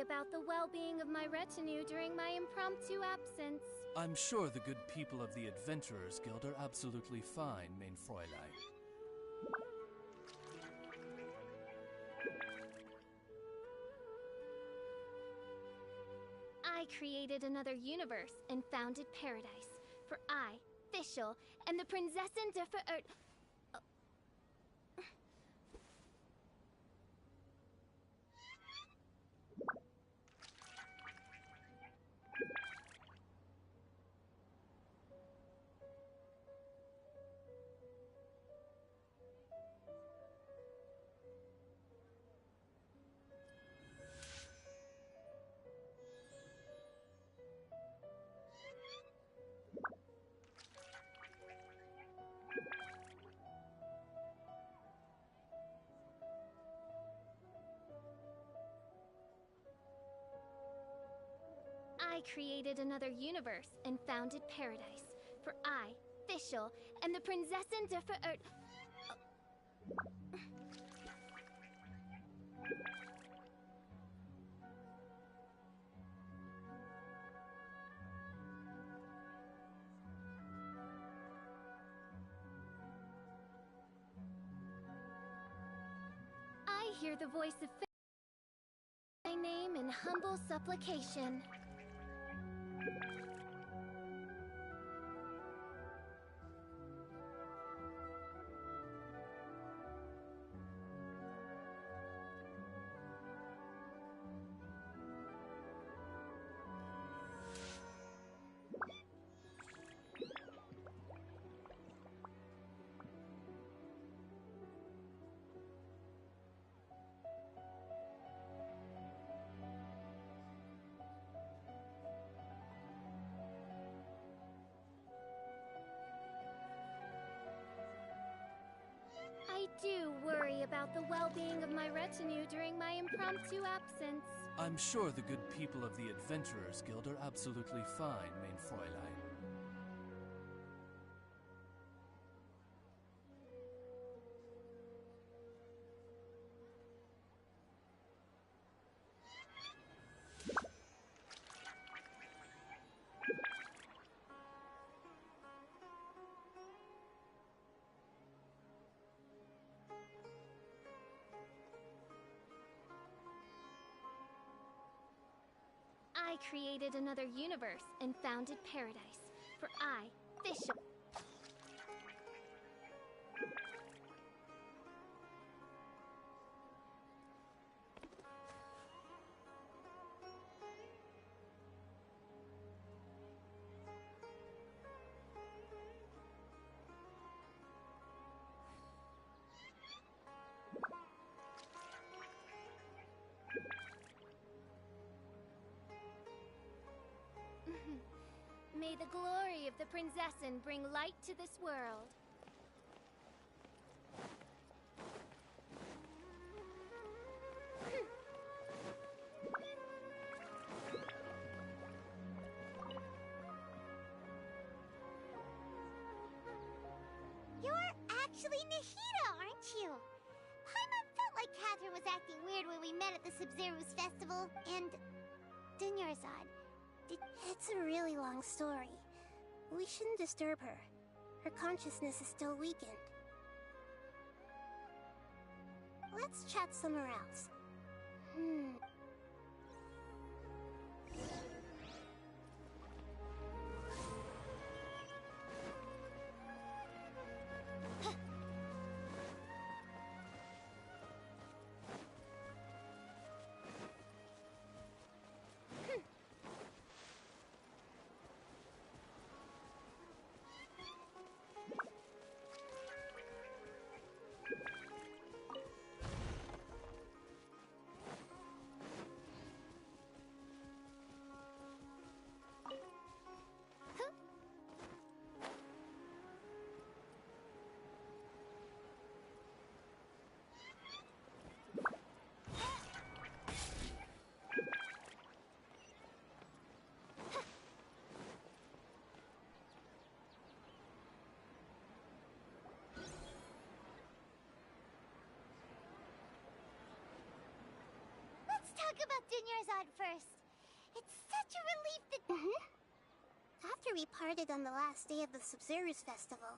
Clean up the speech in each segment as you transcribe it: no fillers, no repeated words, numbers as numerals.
worry about the well-being of my retinue during my impromptu absence. I'm sure the good people of the Adventurers Guild are absolutely fine, mein Fräulein. I created another universe and founded paradise. For I, Fischl, am the Prinzessin der Verirrt... I created another universe and founded paradise. For I, Fischl, am the Prinzessin der Verirrt... I hear the voice of my name in humble supplication. I do worry about the well-being of my retinue during my impromptu absence. I'm sure the good people of the Adventurers Guild are absolutely fine, mein Fräulein. I created another universe and founded paradise. For I, Fischl... May the glory of the Prinzessin bring light to this world. You're actually Nahida, aren't you? Paimon felt like Catherine was acting weird when we met at the Sub-Zero's festival, and... Dunyarzad. It's a really long story. We shouldn't disturb her. Her consciousness is still weakened. Let's chat somewhere else. about Dunyarzad first. It's such a relief that... After we parted on the last day of the Sub-Zero's festival,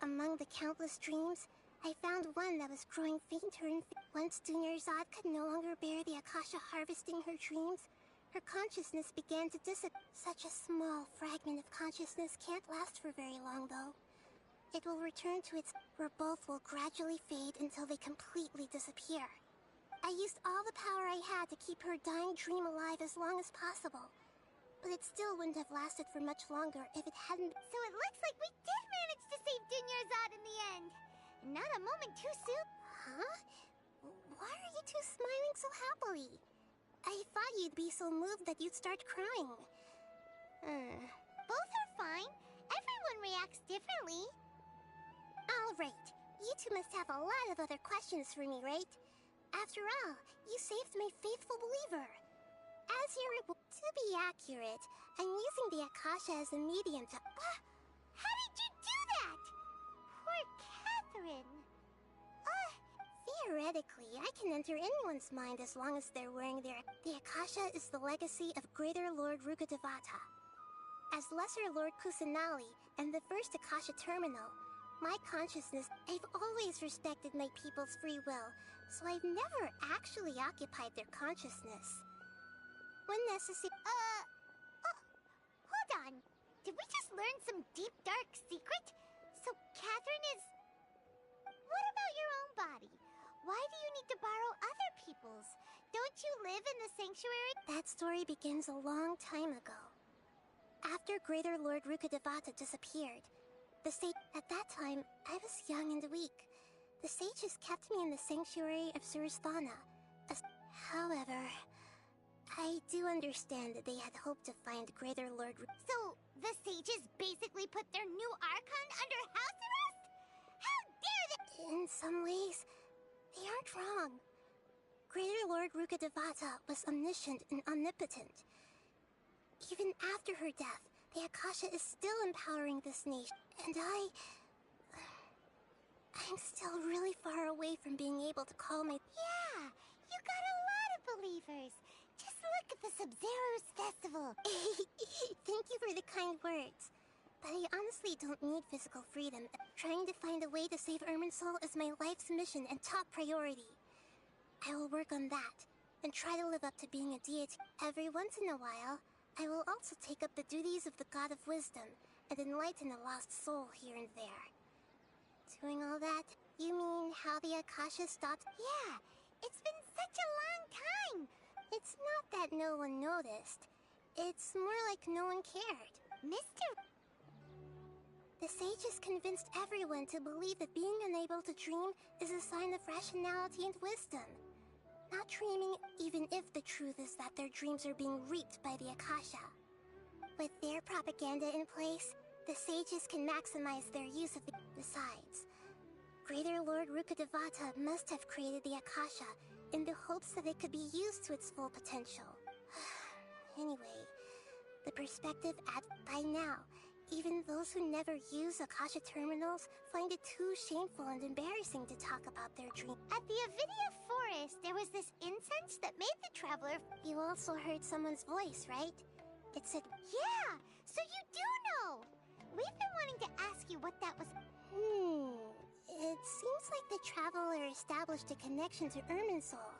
among the countless dreams, I found one that was growing fainter and once Dunyarzad could no longer bear the Akasha harvesting her dreams, her consciousness began to dissipate. Such a small fragment of consciousness can't last for very long, though. It will return to its... where both will gradually fade until they completely disappear. I used all the power I had to keep her dying dream alive as long as possible. But it still wouldn't have lasted for much longer if it hadn't... So it looks like we did manage to save Dunyarzad in the end! Not a moment too soon. Huh? Why are you two smiling so happily? I thought you'd be so moved that you'd start crying. Both are fine. Everyone reacts differently. Alright. You two must have a lot of other questions for me, right? After all, you saved my faithful believer. As your... To be accurate, I'm using the Akasha as a medium to... How did you do that? Poor Catherine. Theoretically, I can enter anyone's mind as long as they're wearing their... The Akasha is the legacy of Greater Lord Rukkhadevata. As Lesser Lord Kusanali and the first Akasha Terminal, my consciousness... I've always respected my people's free will, so I've never actually occupied their consciousness. When necessary... hold on. Did we just learn some deep, dark secret? So Catherine is... What about your own body? Why do you need to borrow other people's? Don't you live in the sanctuary? That story begins a long time ago. After Greater Lord Rukkhadevata disappeared, the sage... At that time, I was young and weak. The sages kept me in the sanctuary of Suristhana. However... I do understand that they had hoped to find Greater Lord... So, the sages basically put their new Archon under house arrest? How dare they... In some ways, they aren't wrong. Greater Lord Rukkhadevata was omniscient and omnipotent. Even after her death, the Akasha is still empowering this nation. And I'm still really far away from being able to call my... Yeah, you got a lot of believers. Just look at the Sub-Zero's festival. Thank you for the kind words. But I honestly don't need physical freedom. Trying to find a way to save Irminsul is my life's mission and top priority. I will work on that, and try to live up to being a deity. Every once in a while, I will also take up the duties of the God of Wisdom, and enlighten a lost soul here and there. Doing all that? You mean how the Akasha stopped? Yeah, it's been such a long time! It's not that no one noticed. It's more like no one cared. The sages convinced everyone to believe that being unable to dream is a sign of rationality and wisdom. Not dreaming, even if the truth is that their dreams are being reaped by the Akasha. With their propaganda in place, the sages can maximize their use of the... Besides, Greater Lord Rukkhadevata must have created the Akasha in the hopes that it could be used to its full potential. Anyway, the perspective by now, even those who never use Akasha terminals find it too shameful and embarrassing to talk about their dream. At the Avidia Forest, there was this incense that made the traveler... You also heard someone's voice, right? It said... Yeah! So you do know! We've been wanting to ask you what that was... It seems like the traveler established a connection to Irminsul.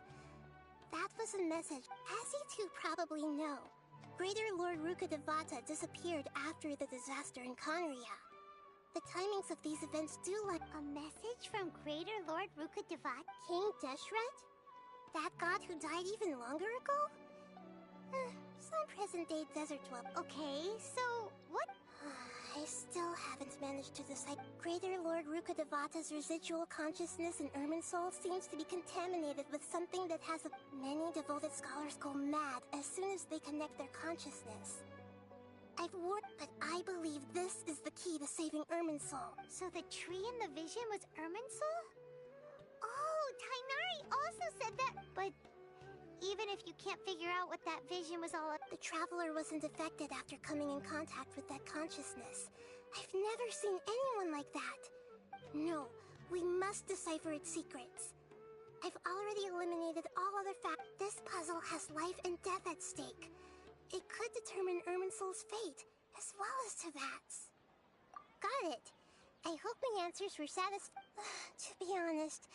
That was a message. As you two probably know, Greater Lord Rukkhadevata disappeared after the disaster in Conria. The timings of these events do like... A message from Greater Lord Rukkhadevata? King Deshret? That god who died even longer ago? Some present-day desert dweller. Okay, so what... I still haven't managed to decide. Greater Lord Rukkhadevata's residual consciousness in Irminsul seems to be contaminated with something that has a... Many devoted scholars go mad as soon as they connect their consciousness. I've warned, but I believe this is the key to saving Irminsul. So the tree in the vision was Irminsul? Oh, Tainari also said that, but... Even if you can't figure out what that vision was all... The traveler wasn't affected after coming in contact with that consciousness. I've never seen anyone like that. No, we must decipher its secrets. I've already eliminated all other facts. This puzzle has life and death at stake. It could determine Irminsul's fate, as well as Travat's. Got it. I hope my answers were satisfying. To be honest,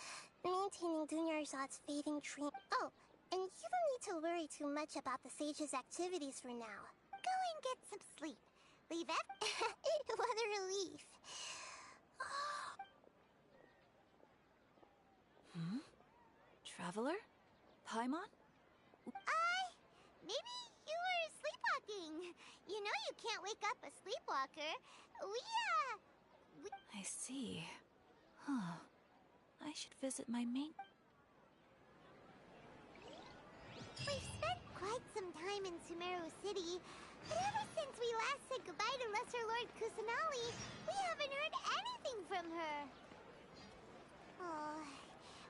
maintaining Dunyarzad's fading dream. Oh, and you don't need to worry too much about the sage's activities for now. Go and get some sleep. Leave it. What a relief. Traveler? Paimon? Maybe you were sleepwalking. You know you can't wake up a sleepwalker. I see. Huh. I should visit my main... We've spent quite some time in Sumeru City, but ever since we last said goodbye to Lesser Lord Kusanali, we haven't heard anything from her. Oh,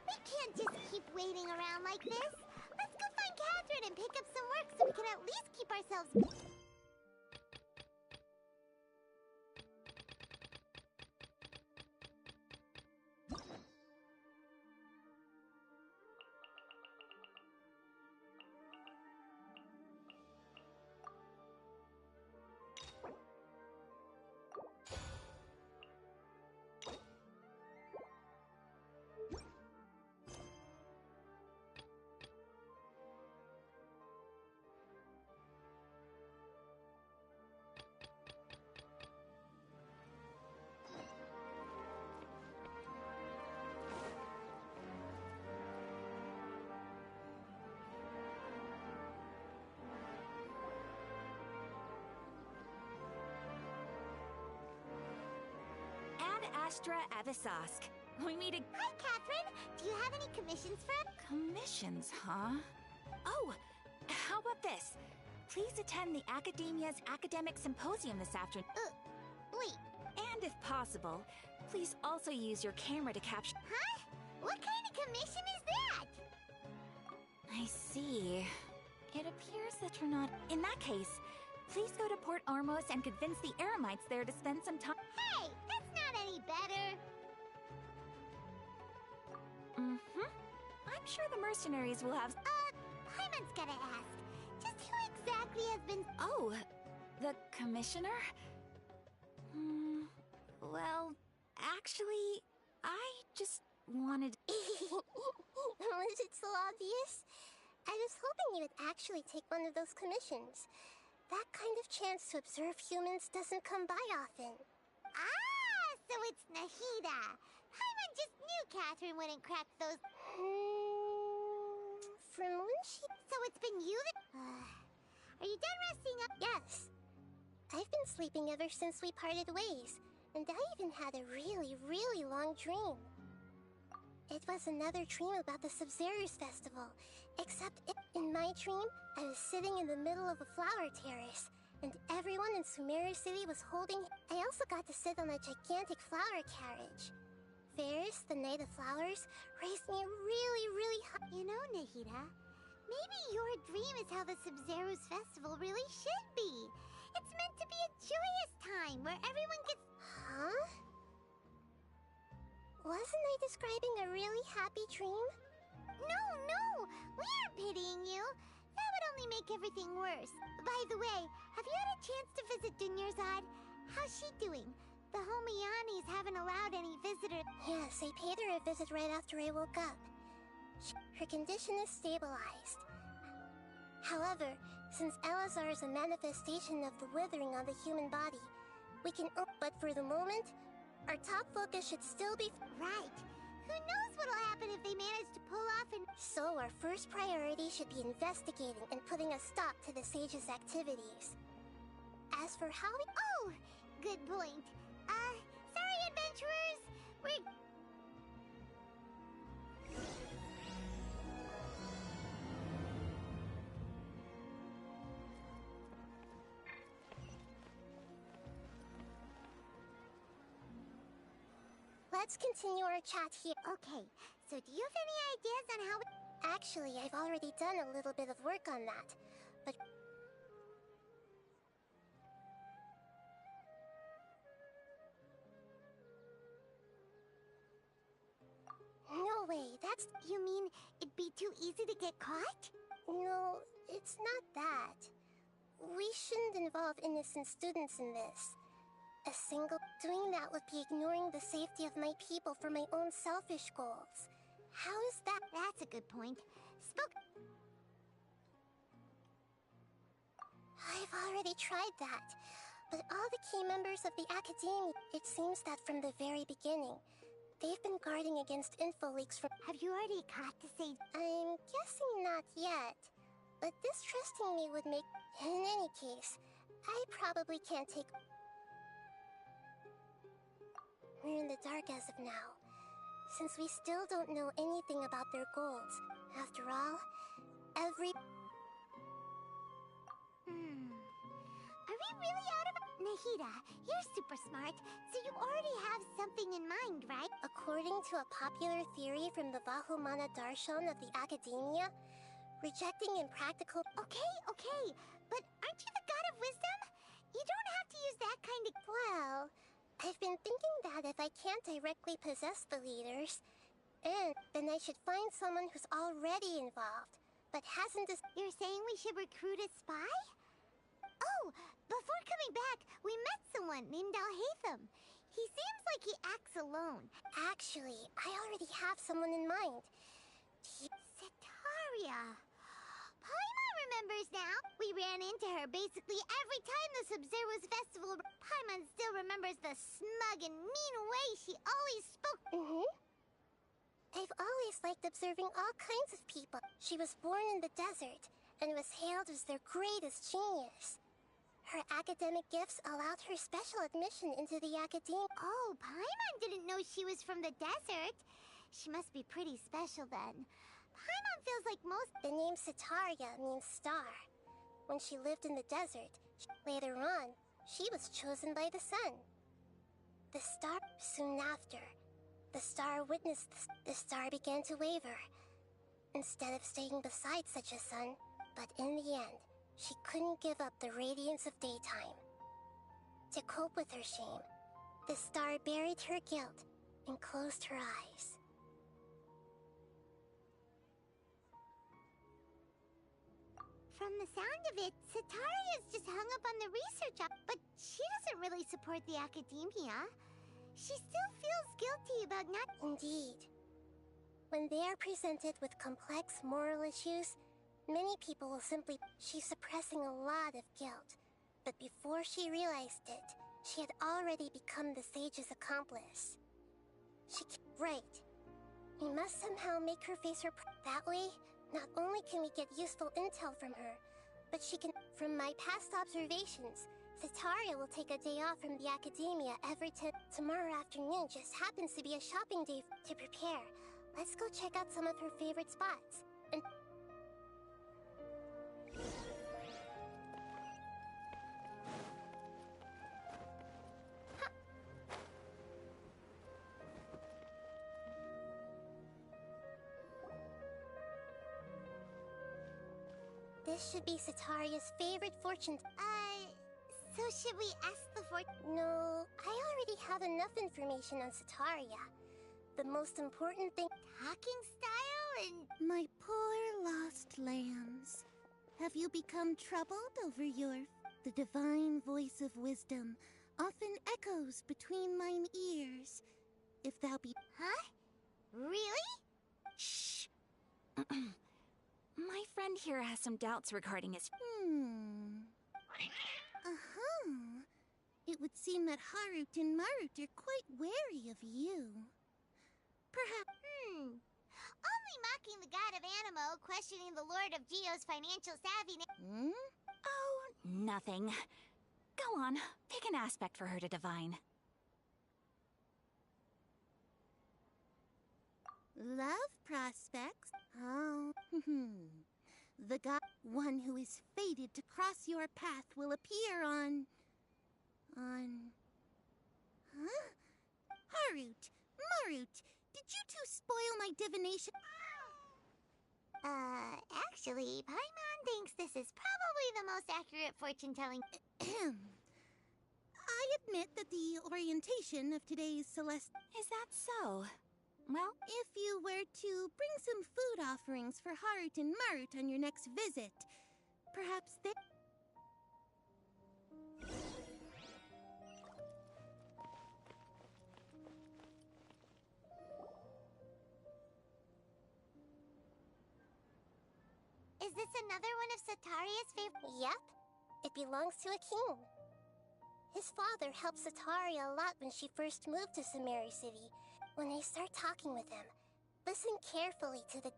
we can't just keep waiting around like this. Let's go find Catherine and pick up some work so we can at least keep ourselves busy. Astra Avisask. We meet a... Hi, Catherine. Do you have any commissions for us? Commissions, huh? Oh, how about this? Please attend the Academia's Academic Symposium this afternoon. Wait. And if possible, please also use your camera to capture... Huh? What kind of commission is that? I see. It appears that you're not... In that case, please go to Port Armos and convince the Eremites there to spend some time... Hey, that's not any better. I'm sure the mercenaries will have... Paimon's gotta ask. Just who exactly has been... Oh, the commissioner? Well, actually, I just wanted... Was it so obvious? I was hoping you would actually take one of those commissions. That kind of chance to observe humans doesn't come by often. Ah, so it's Nahida. Paimon just knew Catherine wouldn't crack those... From when she... So it's been you that... Are you done resting up? Yes. I've been sleeping ever since we parted ways, and I even had a really, really long dream. It was another dream about the Sub-Zero's festival, except in my dream, I was sitting in the middle of a flower terrace, and everyone in Sumeru City was holding... I also got to sit on a gigantic flower carriage. Ferris, the Knight of Flowers, raised me really, really high. You know, Nahida, maybe your dream is how the Sub-Zero's festival really should be. It's meant to be a joyous time where everyone gets... Huh? Wasn't I describing a really happy dream? No! We aren't pitying you. That would only make everything worse. By the way, have you had a chance to visit Dunyarzad? How's she doing? The Homianis haven't allowed any visitors. Yes, I paid her a visit right after I woke up. Her condition is stabilized. However, since Elazar is a manifestation of the withering on the human body, we can... But for the moment, our top focus should still be... Right. Who knows what'll happen if they manage to pull off and... So our first priority should be investigating and putting a stop to the sage's activities. As for how we... Oh! Good point. Sorry, adventurers! We're... Let's continue our chat here. Okay, so do you have any ideas on how we... Actually, I've already done a little bit of work on that, but... No way, that's... You mean it'd be too easy to get caught? No, it's not that. We shouldn't involve innocent students in this. Doing that would be ignoring the safety of my people for my own selfish goals. How is that? That's a good point. I've already tried that. But all the key members of the Academy, it seems that from the very beginning, they've been guarding against info leaks from... Have you already caught the same... I'm guessing not yet. But distrusting me would make... In any case, I probably can't take... We're in the dark as of now, since we still don't know anything about their goals. After all, every... Are we really out of... Nahida, you're super smart, so you already have something in mind, right? According to a popular theory from the Vahumana Darshan of the Academia, rejecting impractical... Okay, but aren't you the god of wisdom? You don't have to use that kind of... Well, I've been thinking that if I can't directly possess the leaders, then I should find someone who's already involved, but hasn't... You're saying we should recruit a spy? Oh, before coming back, we met someone named Alhaitham. He seems like he acts alone. Actually, I already have someone in mind. Setaria. Paimon remembers now. We ran into her basically every time the Sub-Zero's festival. Paimon still remembers the smug and mean way she always spoke. I've always liked observing all kinds of people. She was born in the desert and was hailed as their greatest genius. Her academic gifts allowed her special admission into the academia. Oh, Paimon didn't know she was from the desert. She must be pretty special then. Paimon feels like most... The name Setaria means star. When she lived in the desert, later on, she was chosen by the sun. The star... Soon after, the star witnessed... The star began to waver. Instead of staying beside such a sun, but in the end, she couldn't give up the radiance of daytime. To cope with her shame, the star buried her guilt and closed her eyes. From the sound of it, Setaria's just hung up on the research, but she doesn't really support the academia. She still feels guilty about not... Indeed. When they are presented with complex moral issues, many people will simply... She's suppressing a lot of guilt. But before she realized it, she had already become the sage's accomplice. Right. We must somehow make her face her... That way, not only can we get useful intel from her, but she can... From my past observations, Setaria will take a day off from the academia every Tomorrow afternoon just happens to be a shopping day to prepare. Let's go check out some of her favorite spots. And... This should be Setaria's favorite fortune... So should we ask the No, I already have enough information on Setaria. The most important thing... Talking style and... My poor lost lambs. Have you become troubled over your... The divine voice of wisdom often echoes between mine ears. If thou be... Huh? Really? Shh. My friend here has some doubts regarding his... It would seem that Harut and Marut are quite wary of you. Perhaps... Only mocking the god of Animo, questioning the lord of Geo's financial savviness... Oh, nothing. Go on, pick an aspect for her to divine. Love prospects? Oh, The god, one who is fated to cross your path, will appear on... Huh? Harut! Marut! Did you two spoil my divination? Actually, Paimon thinks this is probably the most accurate fortune-telling... I admit that the orientation of today's celestial... Is that so? Well, If you were to bring some food offerings for Heart and Mart on your next visit, perhaps they... Is this another one of Sataria's favorite? Yep. It belongs to a king. His father helped Sataria a lot when she first moved to Sumeru City. When I start talking with him, listen carefully to the...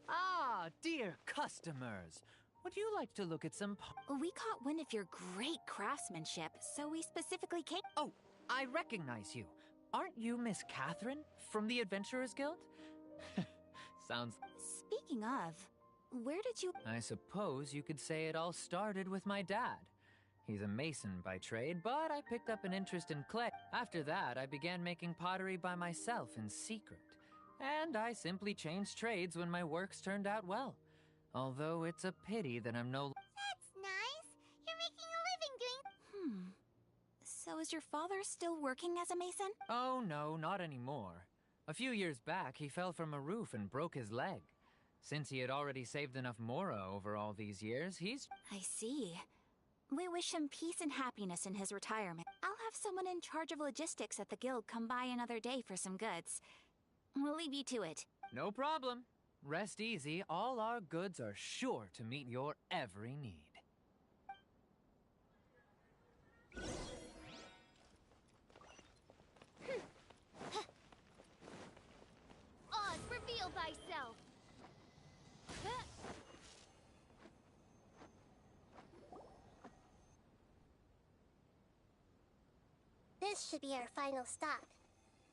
Ah, dear customers. Would you like to look at some we caught wind of your great craftsmanship, so we specifically came. Oh, I recognize you. Aren't you Miss Catherine from the Adventurers Guild? Sounds... Speaking of, where did you... I suppose you could say it all started with my dad. He's a mason by trade, but I picked up an interest in clay. After that, I began making pottery by myself in secret. And I simply changed trades when my works turned out well. Although it's a pity that I'm no... That's nice. You're making a living doing... So is your father still working as a mason? Oh no, not anymore. A few years back, he fell from a roof and broke his leg. Since he had already saved enough mora over all these years, he's... I see. We wish him peace and happiness in his retirement. I'll have someone in charge of logistics at the guild come by another day for some goods. We'll leave you to it. No problem. Rest easy, all our goods are sure to meet your every need. Oz, reveal thyself! This should be our final stop.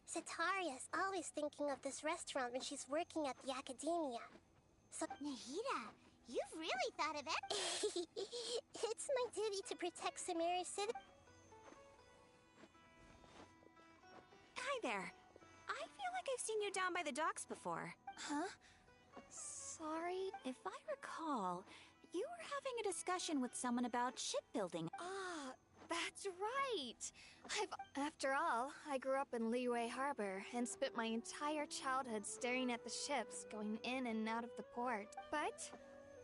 Sataria's always thinking of this restaurant when she's working at the academia. So... Nahida, you've really thought of it. It's my duty to protect Sumeru City. Hi there. I feel like I've seen you down by the docks before. Huh? Sorry? If I recall, you were having a discussion with someone about shipbuilding. Ah, that's right. After all, I grew up in Liyue Harbor and spent my entire childhood staring at the ships going in and out of the port. But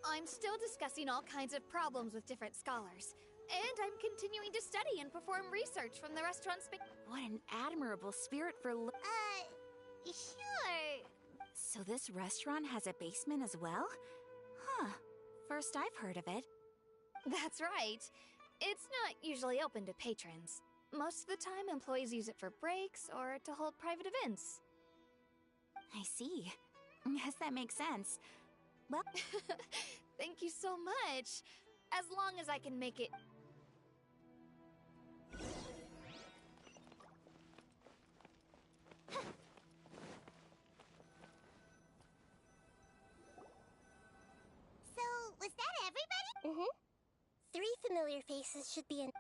I'm still discussing all kinds of problems with different scholars. And I'm continuing to study and perform research from the restaurant's... What an admirable spirit for... Sure. So this restaurant has a basement as well? Huh. First I've heard of it. That's right. It's not usually open to patrons. Most of the time, employees use it for breaks or to hold private events. I see. Yes, that makes sense. Well... Thank you so much. As long as I can make it... So, was that everybody? Mm-hmm. 3 familiar faces should be in...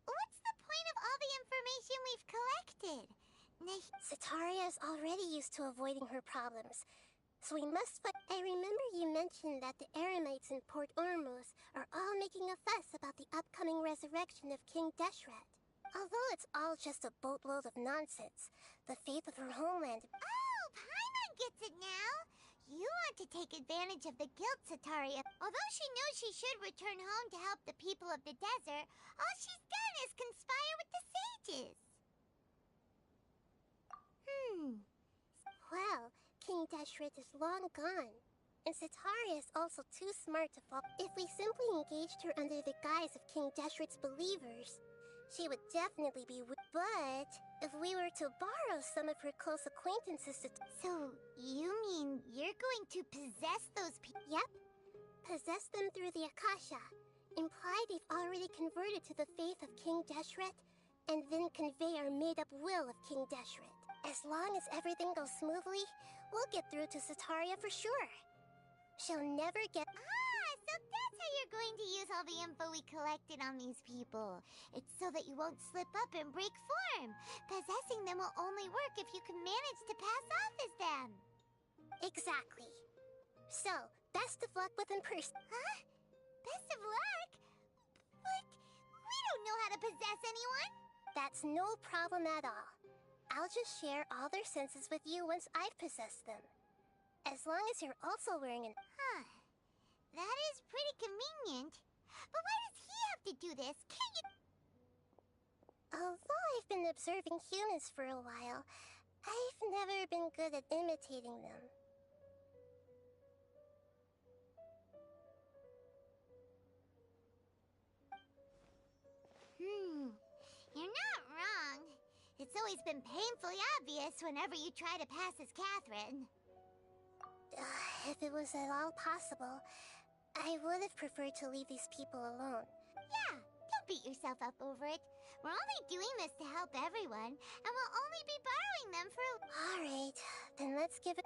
What's the point of all the information we've collected? Sataria is already used to avoiding her problems, so we must... I remember you mentioned that the Eremites in Port Ormuz are all making a fuss about the upcoming resurrection of King Deshret. Although it's all just a boatload of nonsense, the faith of her homeland... Oh, Paimon gets it now! You want to take advantage of the guild, Sataria. Although she knows she should return home to help the people of the desert, all she's done is conspire with the sages. Well, King Deshret is long gone, and Sataria is also too smart to fall. If we simply engaged her under the guise of King Deshret's believers, she would definitely be but if we were to borrow some of her close acquaintances to... So, you mean you're going to possess those people? Yep. Possess them through the Akasha. Imply they've already converted to the faith of King Deshret, and then convey our made-up will of King Deshret. As long as everything goes smoothly, we'll get through to Sataria for sure. She'll never get... So that's how you're going to use all the info we collected on these people. It's so that you won't slip up and break form. Possessing them will only work if you can manage to pass off as them. Exactly. So, best of luck with in person. Huh? Best of luck? But we don't know how to possess anyone. That's no problem at all. I'll just share all their senses with you once I've possessed them. As long as you're also wearing an... That is pretty convenient. But why does he have to do this? Can't you... Although I've been observing humans for a while, I've never been good at imitating them. You're not wrong. It's always been painfully obvious whenever you try to pass as Catherine. If it was at all possible, I would have preferred to leave these people alone. Yeah, don't beat yourself up over it. We're only doing this to help everyone, and we'll only be borrowing them for... Alright, then let's give it...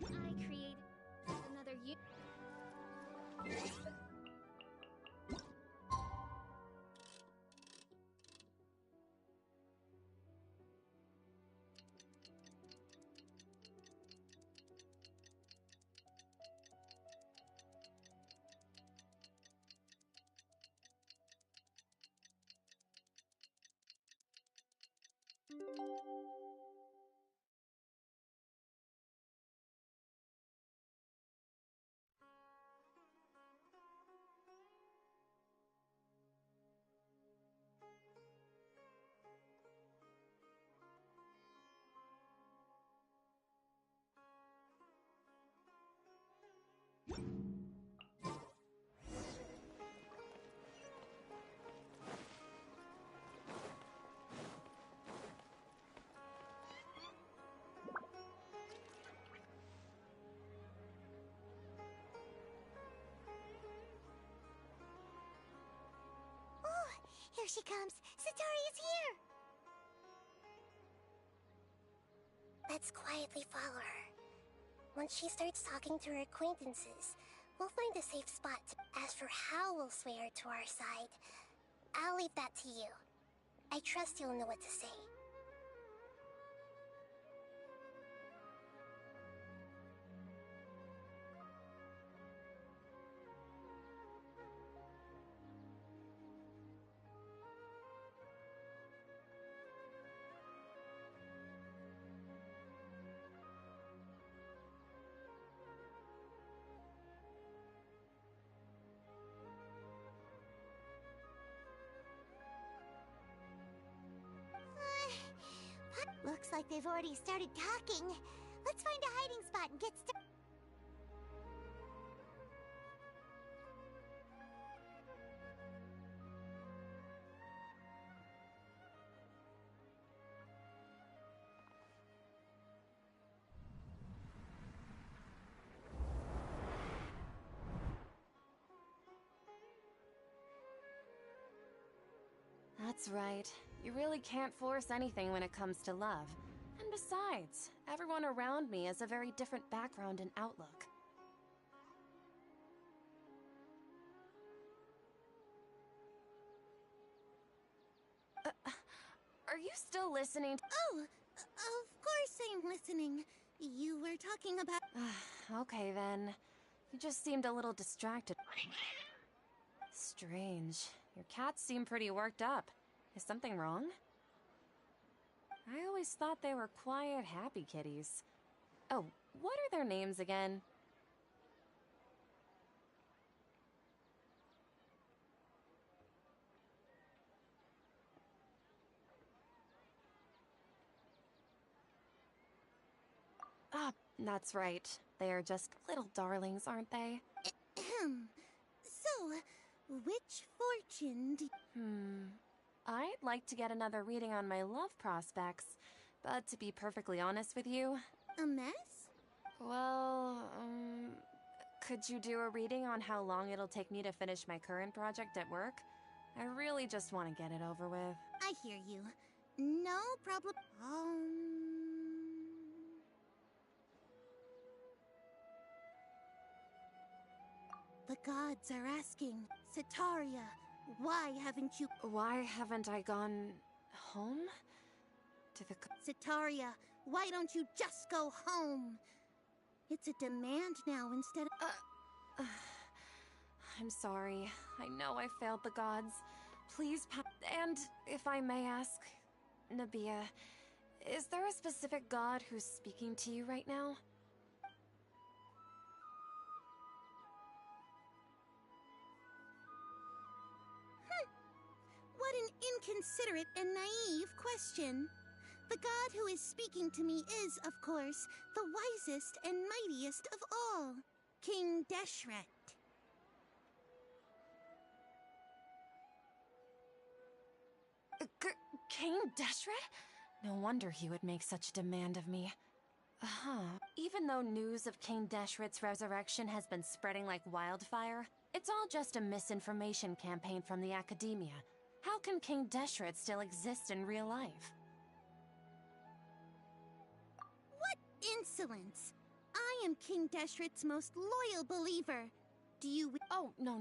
I created another Here she comes! Satori is here! Let's quietly follow her. Once she starts talking to her acquaintances, we'll find a safe spot. As for how we'll sway her to our side, I'll leave that to you. I trust you'll know what to say. Looks like they've already started talking. Let's find a hiding spot and get started. That's right. You really can't force anything when it comes to love. And besides, everyone around me has a very different background and outlook. Are you still listening? Oh, of course I'm listening. You were talking about... Okay then. You just seemed a little distracted. Strange. Your cats seem pretty worked up. Is something wrong? I always thought they were quiet, happy kitties. Oh, what are their names again? Ah, that's right. They are just little darlings, aren't they? So, which fortune do... I'd like to get another reading on my love prospects, but to be perfectly honest with you... A mess? Well, could you do a reading on how long it'll take me to finish my current project at work? I really just want to get it over with. I hear you. No problem. The gods are asking, Sitaria, why haven't you... Why haven't I gone home? To the... Sitaria, why don't you just go home? It's a demand now instead of... I'm sorry. I know I failed the gods. Please, and if I may ask, Nabia, is there a specific god who's speaking to you right now? What an inconsiderate and naive question. The god who is speaking to me is, of course, the wisest and mightiest of all, King Deshret. King Deshret? No wonder he would make such a demand of me. Even though news of King Deshret's resurrection has been spreading like wildfire, it's all just a misinformation campaign from the academia. How can King Deshret still exist in real life? What insolence! I am King Deshret's most loyal believer. Do you... Oh, no.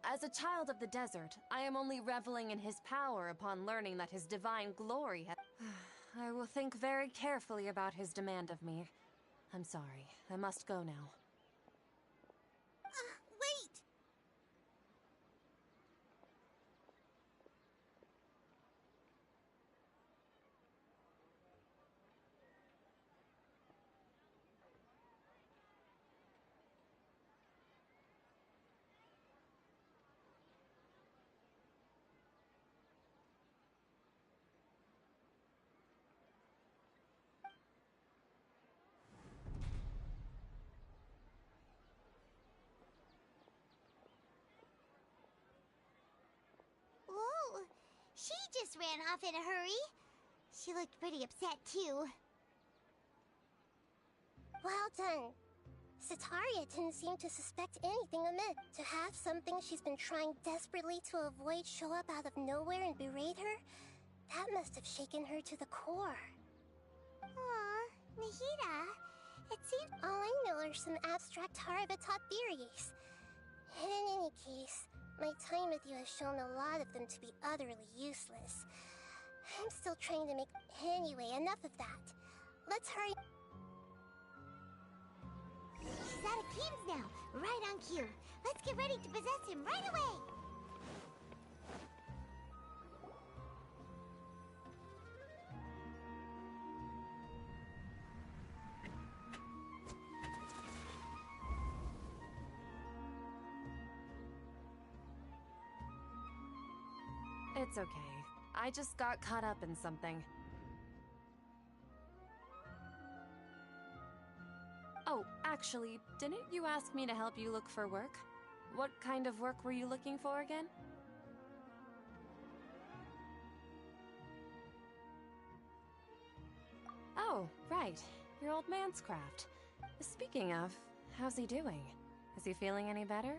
As a child of the desert, I am only reveling in his power upon learning that his divine glory has... I will think very carefully about his demand of me. I'm sorry. I must go now. Wait! Whoa! She just ran off in a hurry. She looked pretty upset, too. Well done. Sitaria didn't seem to suspect anything amiss. To have something she's been trying desperately to avoid show up out of nowhere and berate her, that must have shaken her to the core. Aw, Nahida, it seems all I know are some abstract Harava-taught theories. And in any case, my time with you has shown a lot of them to be utterly useless. I'm still trying to make... Anyway, enough of that. Let's hurry... She's out of Keem's now, right on cue. Let's get ready to possess him right away! It's okay. I just got caught up in something. Oh, actually, didn't you ask me to help you look for work? What kind of work were you looking for again? Oh, right. Your old man's craft. Speaking of, how's he doing? Is he feeling any better?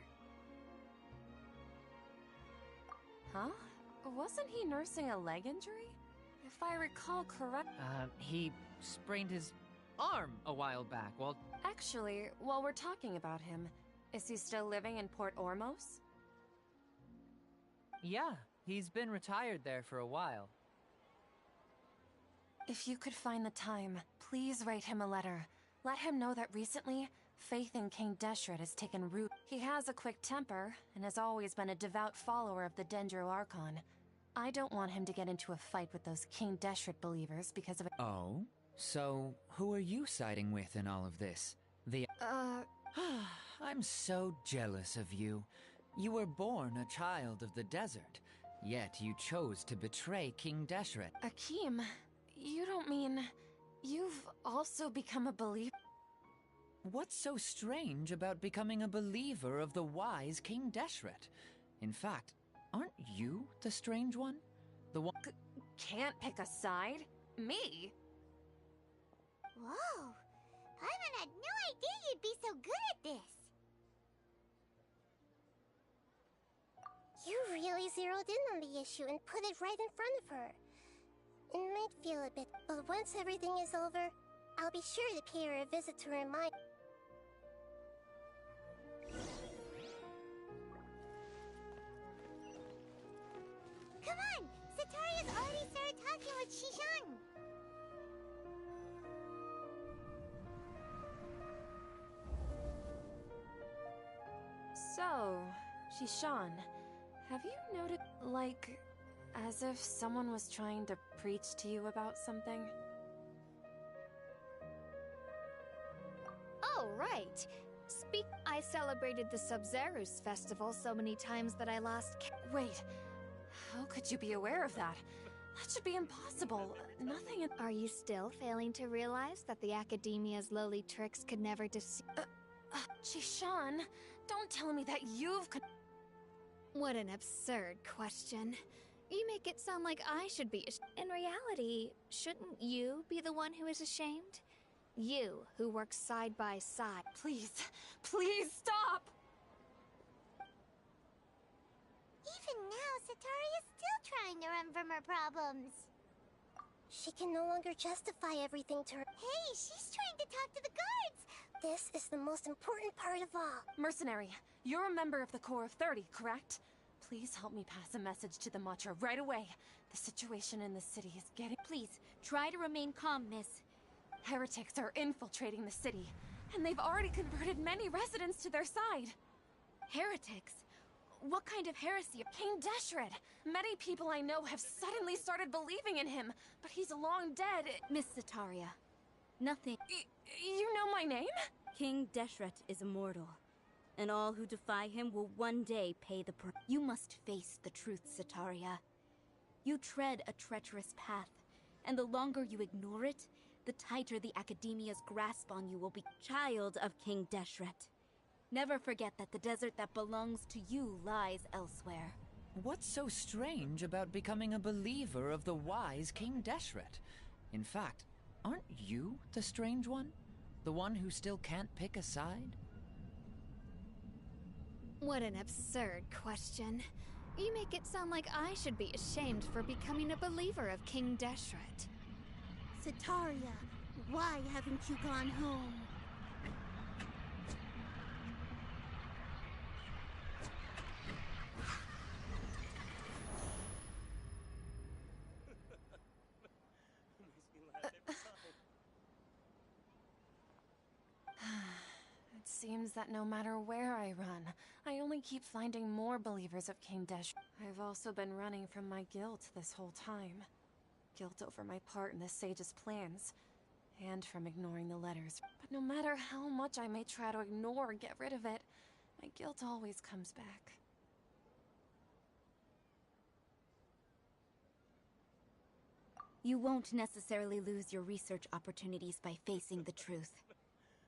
Huh? Wasn't he nursing a leg injury? If I recall correct... He sprained his arm a while back while... Actually, while we're talking about him, is he still living in Port Ormos? Yeah, he's been retired there for a while. If you could find the time, please write him a letter. Let him know that recently, faith in King Deshret has taken root. He has a quick temper, and has always been a devout follower of the Dendro Archon. I don't want him to get into a fight with those King Deshret believers because of it. Oh? So, who are you siding with in all of this? I'm so jealous of you. You were born a child of the desert, yet you chose to betray King Deshret. Akeem, you don't mean... You've also become a believer? What's so strange about becoming a believer of the wise King Deshret? In fact, aren't you the strange one? The one... Can't pick a side? Me? Whoa! Paimon had no idea you'd be so good at this! You really zeroed in on the issue and put it right in front of her. It might feel a bit, but once everything is over, I'll be sure to pay her a visit to remind. Come on! Sataria's already started talking with Shishan! So, Shishan, have you noticed, like, as if someone was trying to preach to you about something? Oh, right. I celebrated the Sub-Zerus festival so many times that I lost Wait, how could you be aware of that? That should be impossible. Nothing in— Are you still failing to realize that the Academia's lowly tricks could never deceive? Shishan, don't tell me that you've— What an absurd question. You make it sound like I should be In reality, shouldn't you be the one who is ashamed? You, who work side by side. Please, please stop! Even now, Sataria's still trying to run from her problems. She can no longer justify everything to her. Hey, she's trying to talk to the guards! This is the most important part of all. Mercenary, you're a member of the Corps of 30, correct? Please help me pass a message to the Matra right away. The situation in the city is getting— Please, try to remain calm, miss. Heretics are infiltrating the city, and they've already converted many residents to their side. Heretics? What kind of heresy? King Deshret! Many people I know have suddenly started believing in him, but he's long dead. Miss Sataria, nothing— You know my name? King Deshret is immortal, and all who defy him will one day pay the price. You must face the truth, Sataria. You tread a treacherous path, and the longer you ignore it, the tighter the Academia's grasp on you will be. Child of King Deshret, never forget that the desert that belongs to you lies elsewhere. What's so strange about becoming a believer of the wise King Deshret? In fact, aren't you the strange one? The one who still can't pick a side? What an absurd question. You make it sound like I should be ashamed for becoming a believer of King Deshret. Sataria, why haven't you gone home? It seems that no matter where I run, I only keep finding more believers of King Deshret. I've also been running from my guilt this whole time. Guilt over my part in the sage's plans, and from ignoring the letters. But no matter how much I may try to ignore or get rid of it, my guilt always comes back. You won't necessarily lose your research opportunities by facing the truth.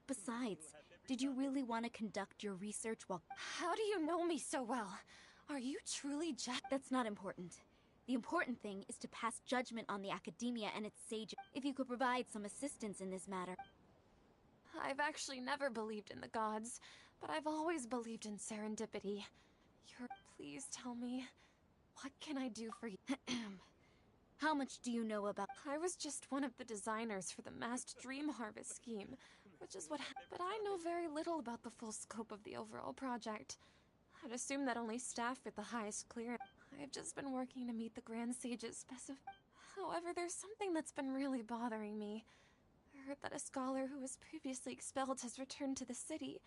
Besides, did you really want to conduct your research while— How do you know me so well? Are you truly just— That's not important. The important thing is to pass judgment on the Academia and its sages. If you could provide some assistance in this matter. I've actually never believed in the gods, but I've always believed in serendipity. Please tell me, what can I do for you? How much do you know about— I was just one of the designers for the massed dream harvest scheme, which is what— But I know very little about the full scope of the overall project. I'd assume that only staff with the highest clearance. I've just been working to meet the Grand Sage's However, there's something that's been really bothering me. I heard that a scholar who was previously expelled has returned to the city.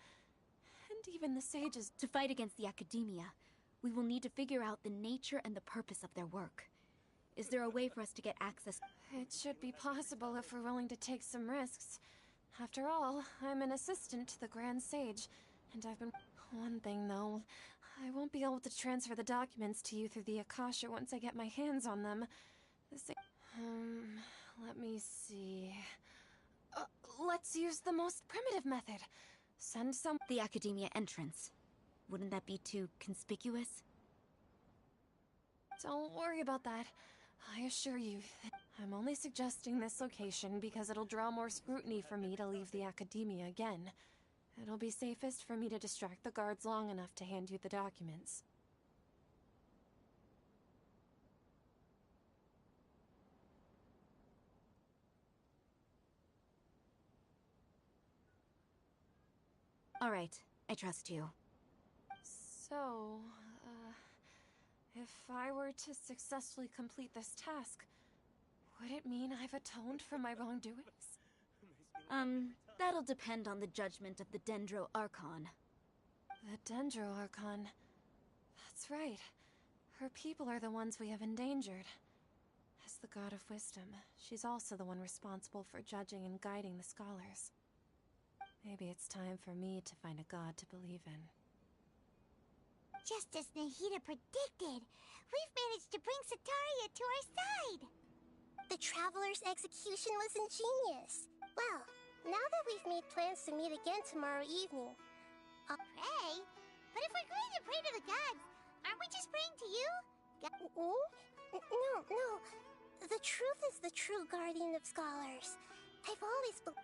And even the sages— To fight against the Academia, we will need to figure out the nature and the purpose of their work. Is there a way for us to get access? It should be possible if we're willing to take some risks. After all, I'm an assistant to the Grand Sage, and I've been— One thing, though. I won't be able to transfer the documents to you through the Akasha once I get my hands on them. Let me see. Let's use the most primitive method. Send some— The Academia entrance. Wouldn't that be too conspicuous? Don't worry about that. I assure you, I'm only suggesting this location because it'll draw more scrutiny for me to leave the Academia again. It'll be safest for me to distract the guards long enough to hand you the documents. All right, I trust you. So, if I were to successfully complete this task, would it mean I've atoned for my wrongdoings? That'll depend on the judgment of the Dendro Archon. The Dendro Archon. That's right. Her people are the ones we have endangered. As the god of wisdom, she's also the one responsible for judging and guiding the scholars. Maybe it's time for me to find a god to believe in. Just as Nahida predicted, we've managed to bring Sataria to our side! The Traveler's execution was ingenious. Well, now that we've made plans to meet again tomorrow evening... Pray? But if we're going to pray to the gods, aren't we just praying to you? No. The truth is the true guardian of scholars. I've always believed...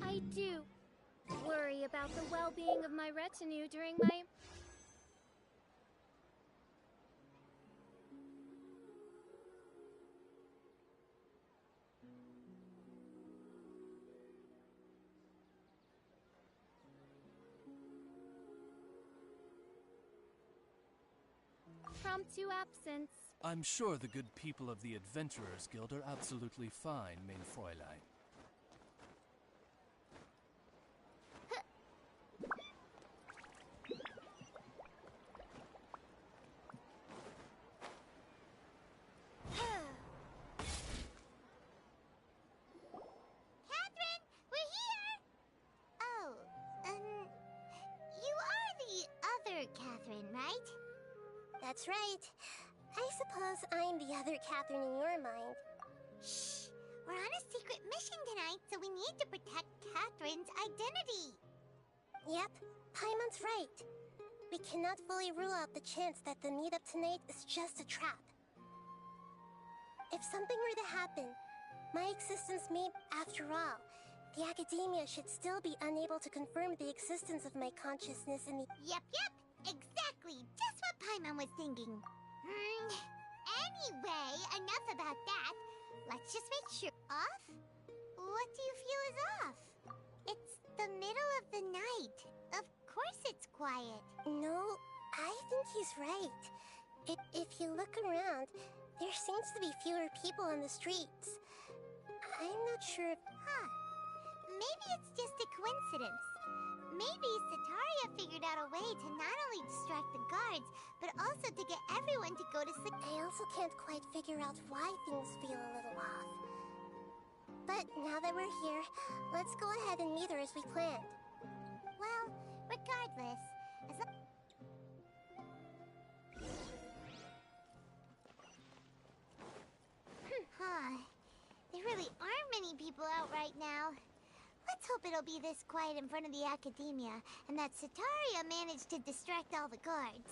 I do worry about the well-being of my retinue during my... Promptu absence. I'm sure the good people of the Adventurers Guild are absolutely fine, mein Fräulein. That's right. I suppose I'm the other Catherine in your mind. Shh! We're on a secret mission tonight, so we need to protect Catherine's identity. Yep, Paimon's right. We cannot fully rule out the chance that the meetup tonight is just a trap. If something were to happen, my existence may, after all, the academia should still be unable to confirm the existence of my consciousness in the... Yep, exactly, just what Paimon was thinking. Anyway, enough about that. Let's just make sure... Off? What do you feel is off? It's the middle of the night. Of course it's quiet. No, I think he's right. If you look around, there seems to be fewer people on the streets. I'm not sure if... Maybe it's just a coincidence. Maybe Sataria figured out a way to not only distract the guards, but also to get everyone to go to sleep. I also can't quite figure out why things feel a little off. But now that we're here, let's go ahead and meet her as we planned. Well, regardless, as long... There really aren't many people out right now. Let's hope it'll be this quiet in front of the academia, and that Sataria managed to distract all the guards.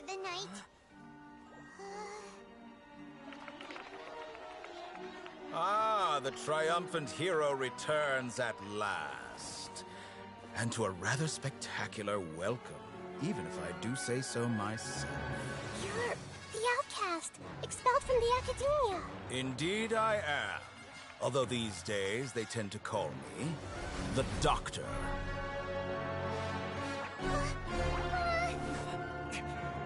of the night. Ah, the triumphant hero returns at last. And to a rather spectacular welcome, even if I do say so myself. You're the outcast, expelled from the academia. Indeed I am. Although these days they tend to call me the Doctor.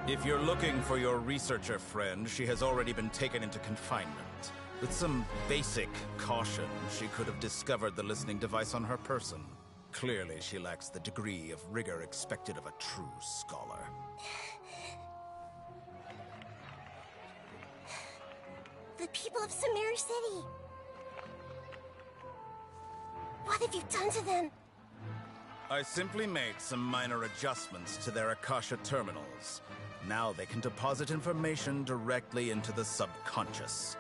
If you're looking for your researcher friend, she has already been taken into confinement. With some basic caution, she could have discovered the listening device on her person. Clearly, she lacks the degree of rigor expected of a true scholar. The people of Sumeru City. What have you done to them? I simply made some minor adjustments to their Akasha terminals. Now they can deposit information directly into the subconscious.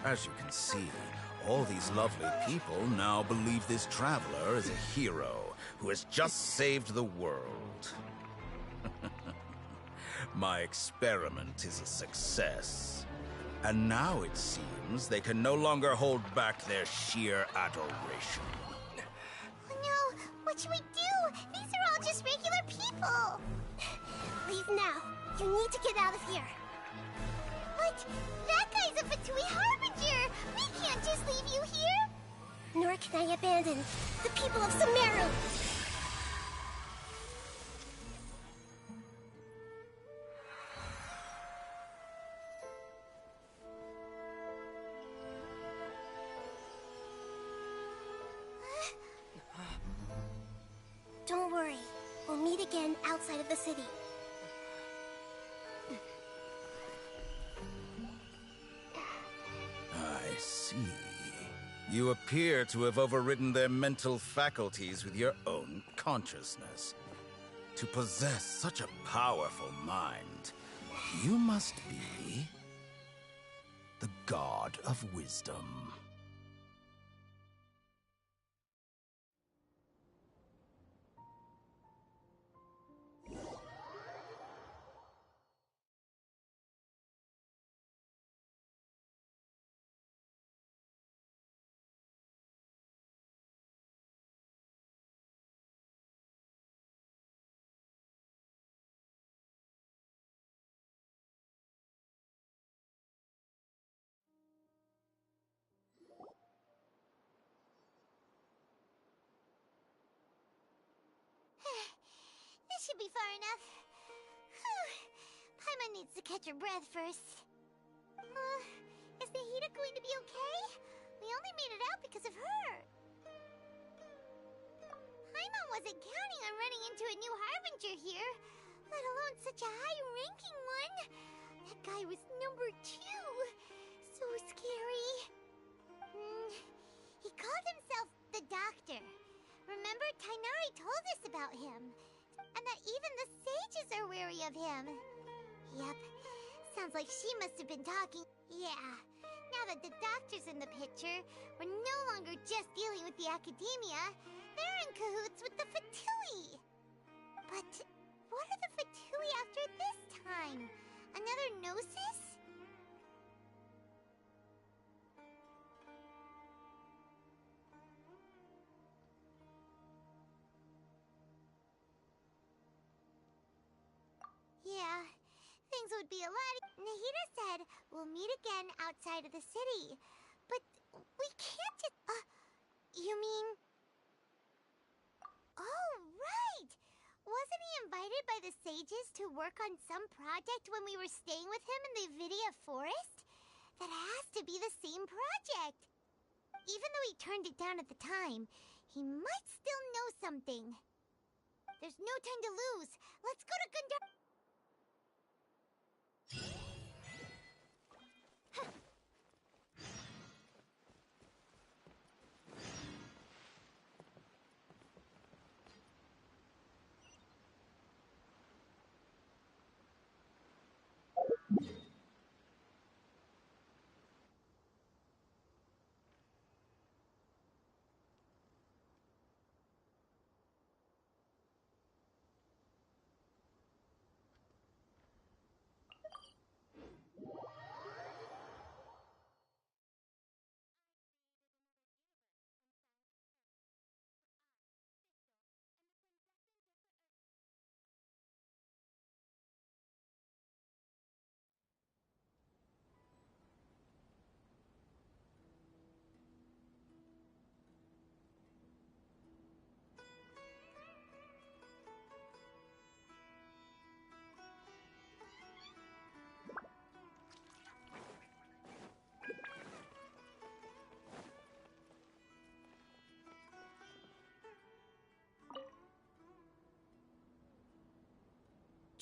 As you can see, all these lovely people now believe this traveler is a hero who has just saved the world. My experiment is a success. And now it seems they can no longer hold back their sheer adoration. Oh no, what should we do? These are all just regular people. Leave now. You need to get out of here. But that guy's a Fatui Harbinger! We can't just leave you here! Nor can I abandon the people of Sumeru! Don't worry. We'll meet again outside of the city. I see. You appear to have overridden their mental faculties with your own consciousness. To possess such a powerful mind, you must be the god of wisdom. This should be far enough. Whew. Paimon needs to catch her breath first. Is Nahida going to be okay? We only made it out because of her. Paimon wasn't counting on running into a new Harbinger here, let alone such a high-ranking one. That guy was number 2. So scary. He called himself the Doctor. Remember, Tainari told us about him. And that even the sages are wary of him. Yep. Sounds like she must have been talking. Yeah. Now that the Doctor's in the picture, we're no longer just dealing with the academia. They're in cahoots with the Fatui. But what are the Fatui after this time? Another Gnosis? Yeah, things would be a lot. Nahida said we'll meet again outside of the city. But we can't just... you mean... Oh, right! Wasn't he invited by the sages to work on some project when we were staying with him in the Vidia Forest? That has to be the same project. Even though he turned it down at the time, he might still know something. There's no time to lose. Let's go to Gundar...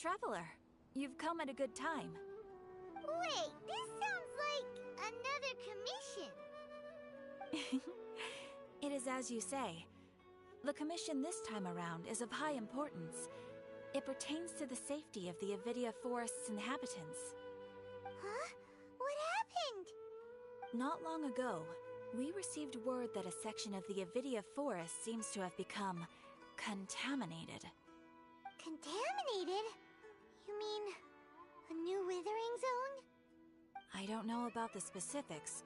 Traveler, you've come at a good time. Wait, this sounds like another commission. It is as you say. The commission this time around is of high importance. It pertains to the safety of the Avidia Forest's inhabitants. Huh? What happened? Not long ago, we received word that a section of the Avidia Forest seems to have become contaminated. Contaminated? You mean a new withering zone? I don't know about the specifics,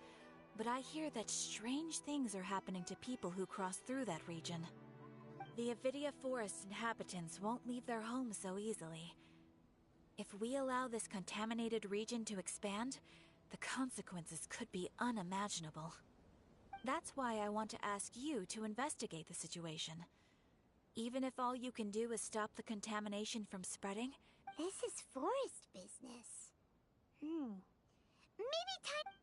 but I hear that strange things are happening to people who cross through that region. The Avidia Forest inhabitants won't leave their homes so easily. If we allow this contaminated region to expand, the consequences could be unimaginable. That's why I want to ask you to investigate the situation. Even if all you can do is stop the contamination from spreading. This is forest business. Maybe time...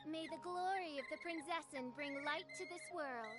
May the glory of the Prinzessin bring light to this world.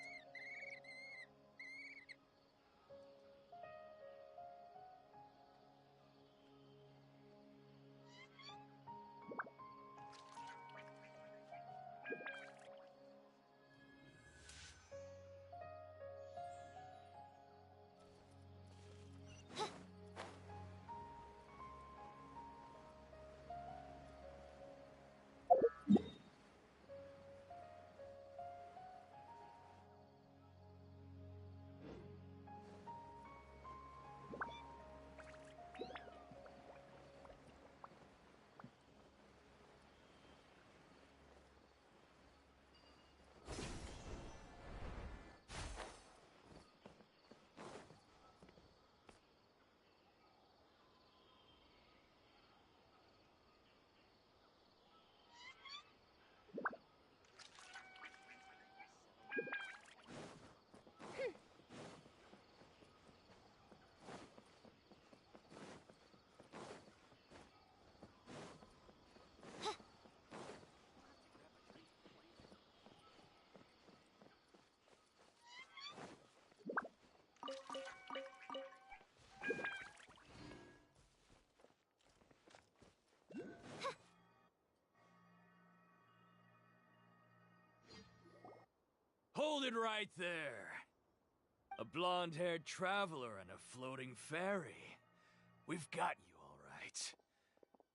Hold it right there. A blonde-haired traveler and a floating fairy. We've got you, all right.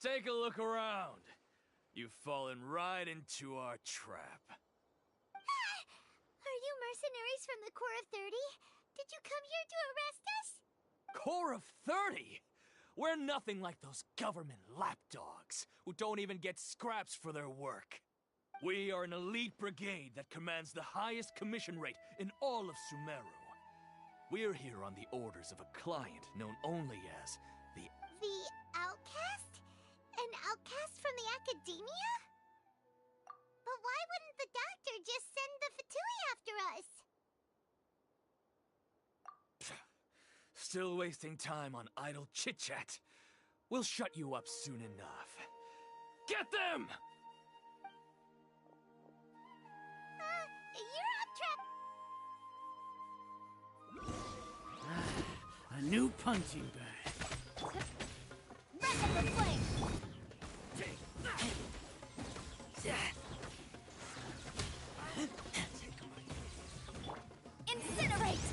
Take a look around. You've fallen right into our trap. Are you mercenaries from the Corps of 30? Did you come here to arrest us? Corps of 30? We're nothing like those government lapdogs who don't even get scraps for their work. We are an elite brigade that commands the highest commission rate in all of Sumeru. We're here on the orders of a client known only as the... The outcast? An outcast from the academia? But why wouldn't the doctor just send the Fatui after us? Still wasting time on idle chit-chat. We'll shut you up soon enough. Get them! You're up, Trap! A new punching bag. Wrap up the flame! Incinerate!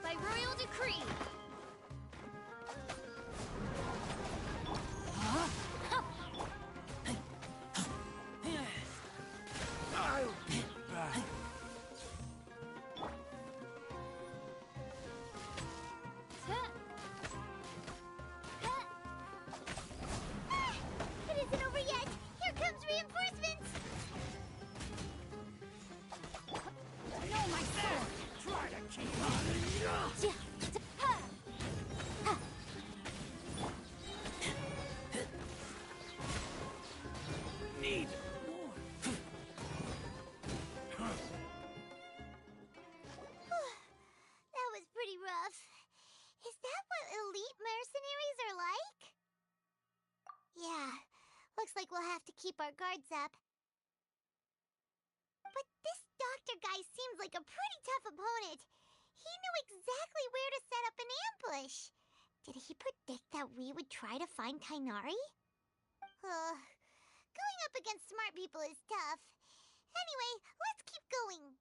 By royal decree. I'll be back. It isn't over yet! Here comes reinforcements! No, my sword! Try to keep on. Need more. That was pretty rough. Is that what elite mercenaries are like? Yeah, looks like we'll have to keep our guards up. But this doctor guy seems like a pretty tough opponent. He knew exactly where to set up an ambush. Did he predict that we would try to find Tighnari? Going up against smart people is tough. Anyway, let's keep going.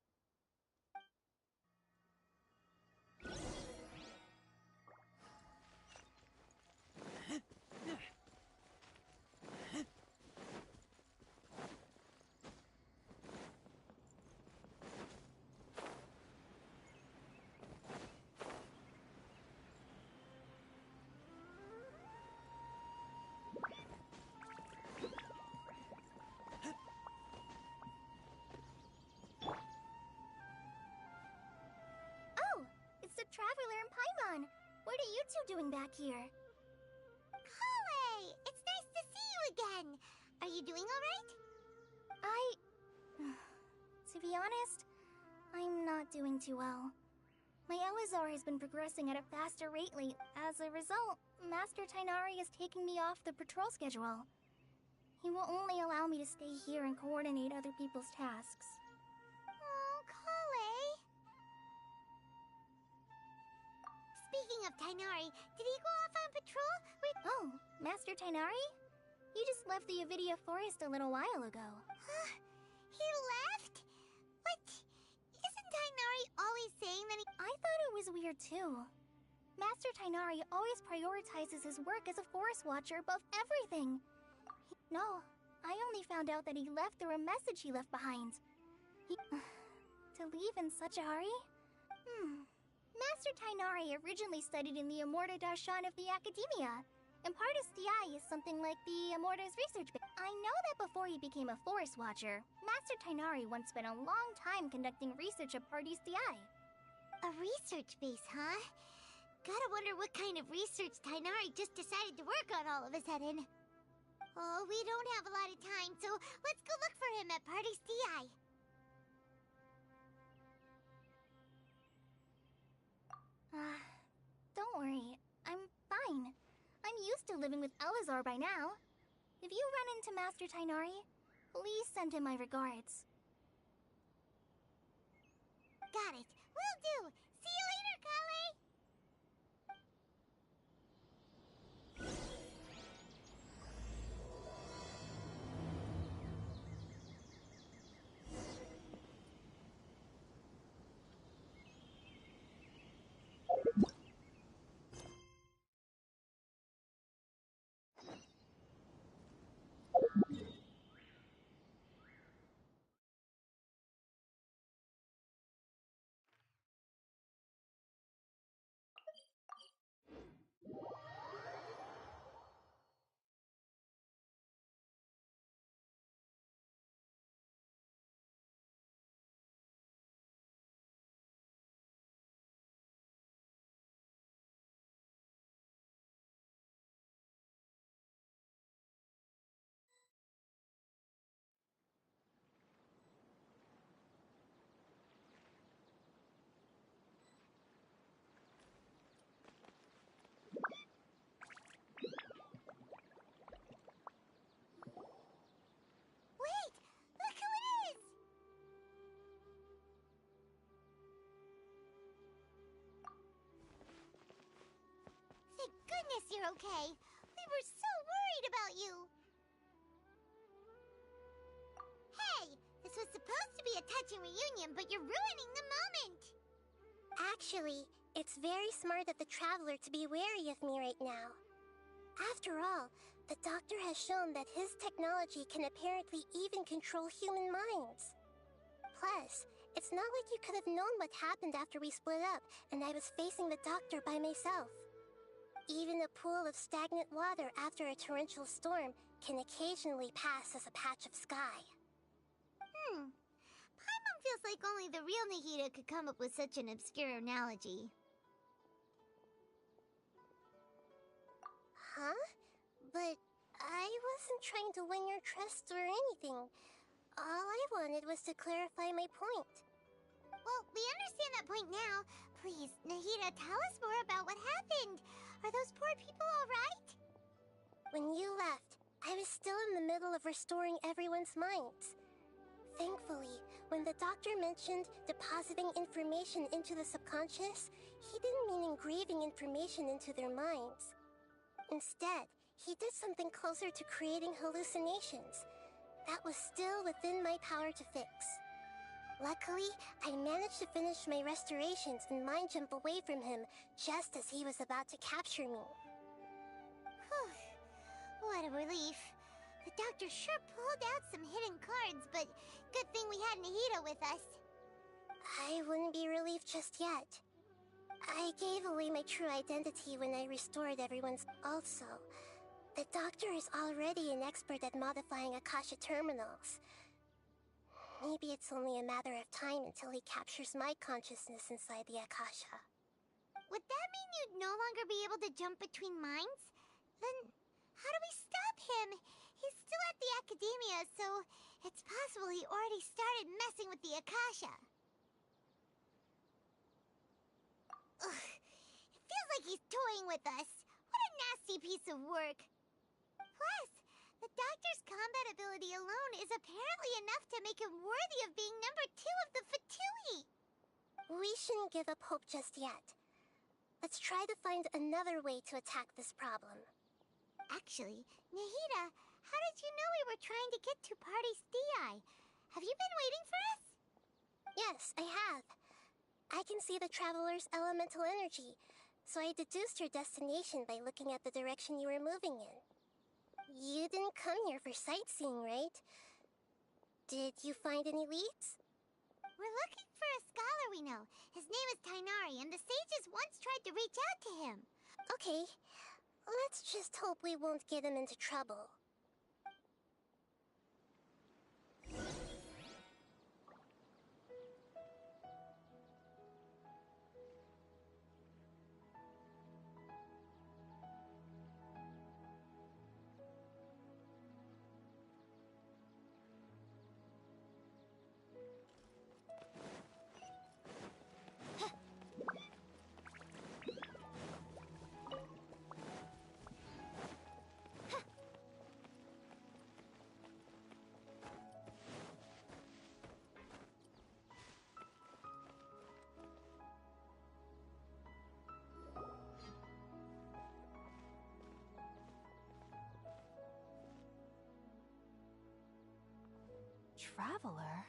Traveler and Paimon! What are you two doing back here? Kale! It's nice to see you again! Are you doing alright? To be honest, I'm not doing too well. My Elazar has been progressing at a faster rate lately. As a result, Master Tighnari is taking me off the patrol schedule. He will only allow me to stay here and coordinate other people's tasks. Oh, Kale! Speaking of Tighnari, did he go off on patrol? Oh, Master Tighnari? You just left the Avidia Forest a little while ago. He left? What? Isn't Tighnari always saying that he... I thought it was weird too. Master Tighnari always prioritizes his work as a forest watcher above everything. No, I only found out that he left through a message he left behind. To leave in such a hurry? Master Tighnari originally studied in the Amorta Darshan of the Academia, and Pardis Di is something like the Amorta's research base. I know that before he became a forest watcher, Master Tighnari once spent a long time conducting research at Pardis Di. A research base, huh? Gotta wonder what kind of research Tighnari just decided to work on all of a sudden. Oh, we don't have a lot of time, so let's go look for him at Pardis Di. Don't worry, I'm fine. I'm used to living with Elazar by now. If you run into Master Tainari, please send him my regards. Got it. Will do. See you later, Kale. Wait! Look who it is! Thank goodness you're okay. We were so worried about you. Hey! This was supposed to be a touching reunion, but you're ruining the moment! Actually, it's very smart of the Traveler to be wary of me right now. After all, the Doctor has shown that his technology can apparently even control human minds. Plus, it's not like you could have known what happened after we split up and I was facing the Doctor by myself. Even a pool of stagnant water after a torrential storm can occasionally pass as a patch of sky. Paimon feels like only the real Nahida could come up with such an obscure analogy. Huh? But I wasn't trying to win your trust or anything. All I wanted was to clarify my point. Well, we understand that point now. Please, Nahida, tell us more about what happened. Are those poor people all right? When you left, I was still in the middle of restoring everyone's minds. Thankfully, when the Doctor mentioned depositing information into the subconscious, he didn't mean engraving information into their minds. Instead, he did something closer to creating hallucinations. That was still within my power to fix. Luckily, I managed to finish my restorations and mind jump away from him just as he was about to capture me. Whew. What a relief. The Doctor sure pulled out some hidden cards, but good thing we had Nahida with us. I wouldn't be relieved just yet. I gave away my true identity when I restored everyone's. Also, the Doctor is already an expert at modifying Akasha terminals. Maybe it's only a matter of time until he captures my consciousness inside the Akasha. Would that mean you'd no longer be able to jump between minds? Then, how do we stop him? He's still at the Academia, so it's possible he already started messing with the Akasha. Ugh, it feels like he's toying with us. What a nasty piece of work. Plus, the Doctor's combat ability alone is apparently enough to make him worthy of being number 2 of the Fatui. We shouldn't give up hope just yet. Let's try to find another way to attack this problem. Actually, Nahida, how did you know we were trying to get to Party Stei? Have you been waiting for us? Yes, I have. I can see the Traveler's elemental energy, so I deduced your destination by looking at the direction you were moving in. You didn't come here for sightseeing, right? Did you find any leads? We're looking for a scholar we know. His name is Tainari, and the sages once tried to reach out to him. Okay, let's just hope we won't get him into trouble. traveler?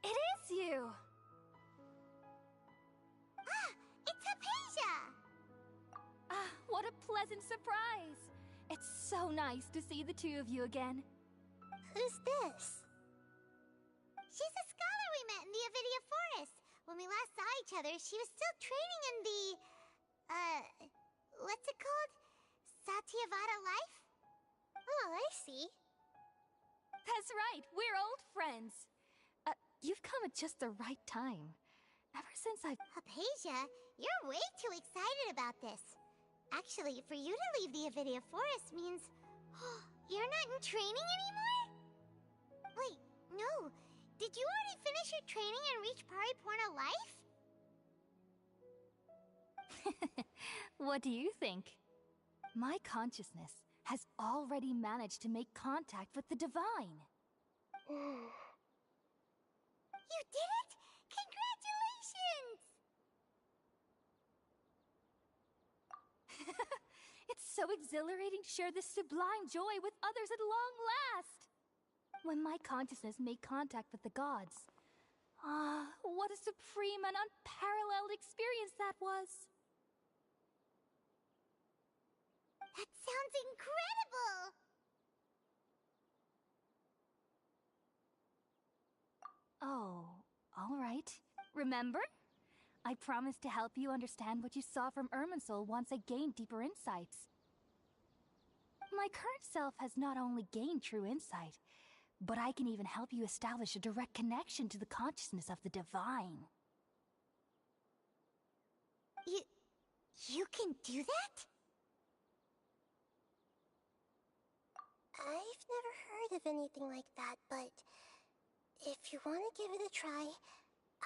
It is you! Ah, it's Hypatia! Ah, what a pleasant surprise! It's so nice to see the two of you again. Who's this? She's a scholar we met in the Avidia Forest. When we last saw each other, she was still training in the... what's it called? Satyavada life? Oh, I see. That's right, we're old friends. You've come at just the right time. Ever since Hypatia, you're way too excited about this. Actually, for you to leave the Avidia Forest means... you're not in training anymore? Wait, no. Did you already finish your training and reach Pariporna life? What do you think? My consciousness has already managed to make contact with the divine. You did it! Congratulations! It's so exhilarating to share this sublime joy with others at long last! When my consciousness made contact with the gods. What a supreme and unparalleled experience that was! That sounds incredible! Oh, all right. Remember? I promised to help you understand what you saw from Irminsul once I gained deeper insights. My current self has not only gained true insight, but I can even help you establish a direct connection to the consciousness of the divine. You can do that? I've never heard of anything like that, but if you want to give it a try,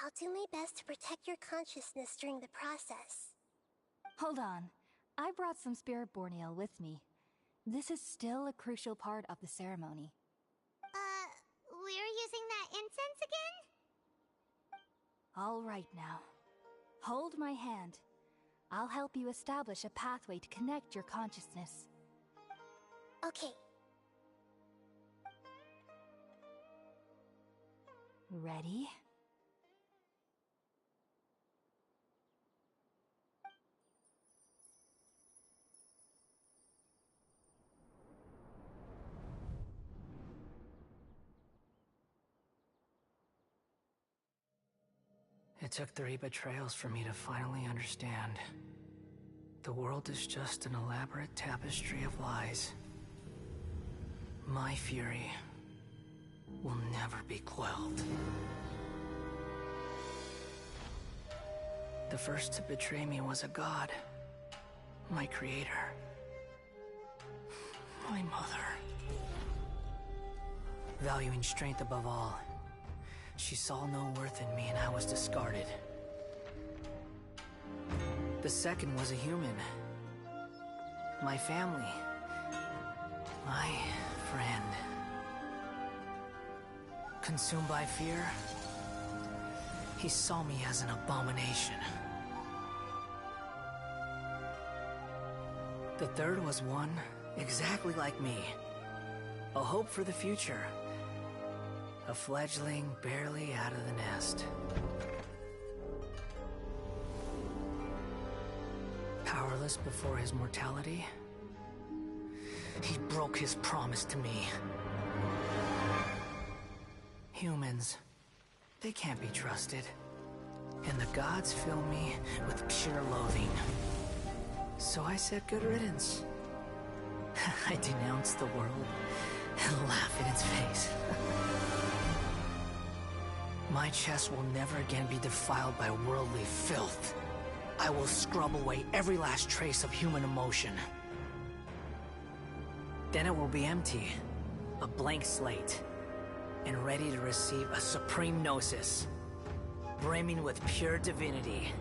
I'll do my best to protect your consciousness during the process. Hold on. I brought some spirit borneal with me. This is still a crucial part of the ceremony. We're using that incense again? All right now. Hold my hand. I'll help you establish a pathway to connect your consciousness. Okay. Ready? It took 3 betrayals for me to finally understand. The world is just an elaborate tapestry of lies. My fury will never be quelled. The first to betray me was a god. My creator. My mother. Valuing strength above all, she saw no worth in me and I was discarded. The second was a human. My family. My friend. Consumed by fear, he saw me as an abomination. The third was one exactly like me. A hope for the future. A fledgling barely out of the nest. Powerless before his mortality, he broke his promise to me. Humans, they can't be trusted. And the gods fill me with pure loathing. So I said good riddance. I denounced the world and laugh in its face. My chest will never again be defiled by worldly filth. I will scrub away every last trace of human emotion. Then it will be empty, a blank slate, and ready to receive a supreme gnosis, brimming with pure divinity.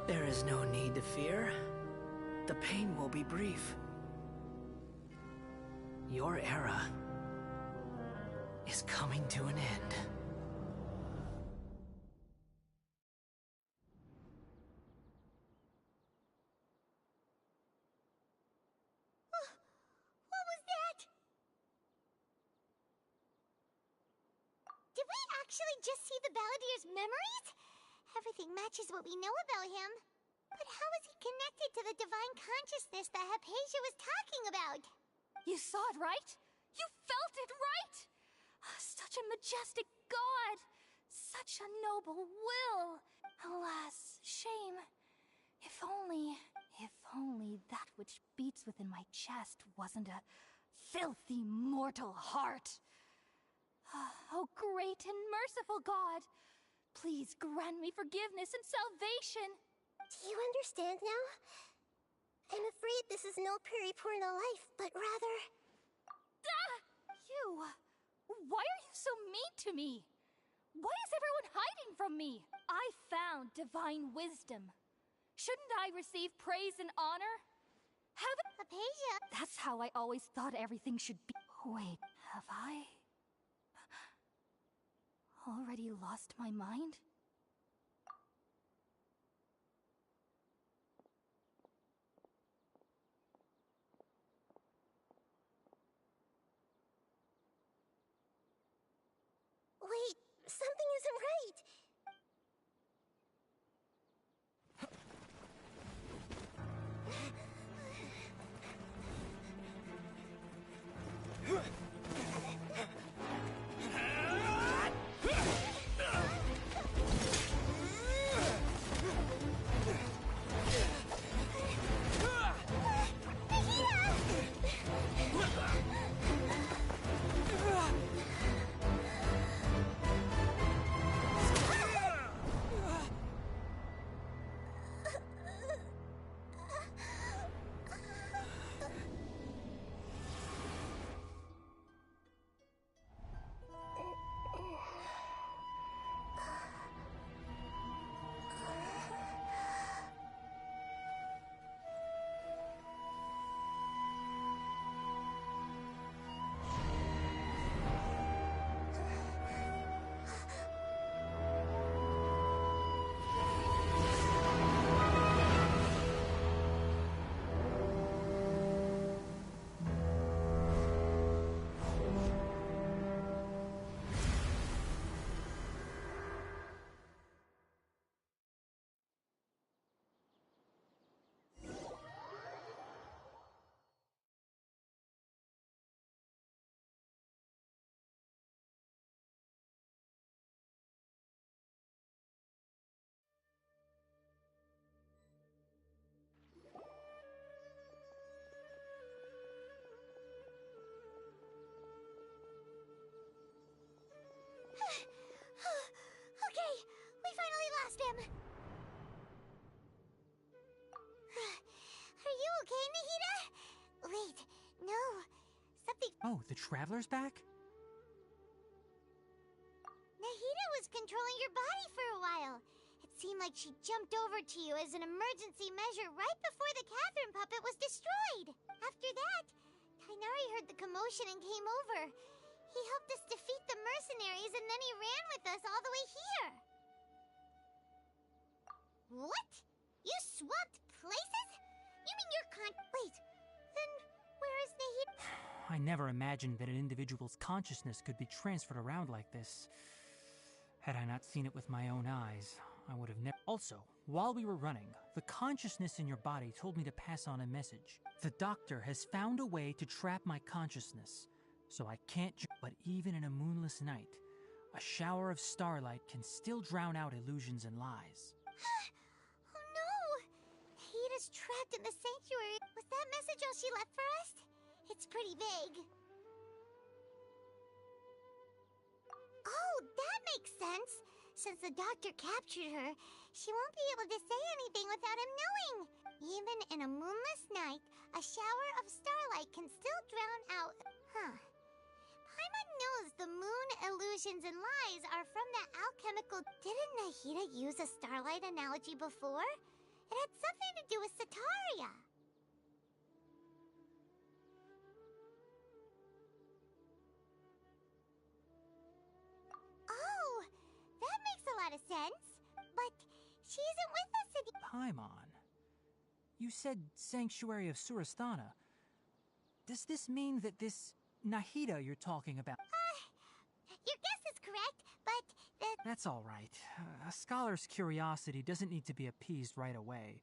There is no need to fear. The pain will be brief. Your era is coming to an end. Did we actually just see the Balladeer's memories? Everything matches what we know about him. But how is he connected to the divine consciousness that Hypatia was talking about? You saw it, right? You felt it, right? Such a majestic god! Such a noble will! Alas, shame. If only that which beats within my chest wasn't a filthy mortal heart. Oh, great and merciful God! Please grant me forgiveness and salvation! Do you understand now? I'm afraid this is no Periporno life, but rather... Ah! You! Why are you so mean to me? Why is everyone hiding from me? I found divine wisdom. Shouldn't I receive praise and honor? Hypatia! That's how I always thought everything should be. Wait, have I already lost my mind? Wait, something isn't right. Okay, we finally lost him. Are you okay, Nahida? Wait, no. Something... Oh, the Traveler's back? Nahida was controlling your body for a while. It seemed like she jumped over to you as an emergency measure right before the Catherine puppet was destroyed. After that, Tainari heard the commotion and came over. He helped us defeat the mercenaries and then he ran with us all the way here. What? You swapped places? You mean you're Wait, then where is Nahida? I never imagined that an individual's consciousness could be transferred around like this. Had I not seen it with my own eyes, I would have never... Also, while we were running, the consciousness in your body told me to pass on a message. The doctor has found a way to trap my consciousness, so I can't... But even in a moonless night, a shower of starlight can still drown out illusions and lies. Oh no! Nahida's trapped in the sanctuary. Was that message all she left for us? It's pretty vague. Oh, that makes sense. Since the doctor captured her, she won't be able to say anything without him knowing. Even in a moonless night, a shower of starlight can still drown out... Huh. Paimon knows the moon illusions and lies are from the alchemical... Didn't Nahida use a starlight analogy before? It had something to do with Sataria. Oh, that makes a lot of sense. But she isn't with us anymore. Paimon, you said Sanctuary of Surasthana. Does this mean that this Nahida you're talking about... Your guess is correct, That's all right. A scholar's curiosity doesn't need to be appeased right away.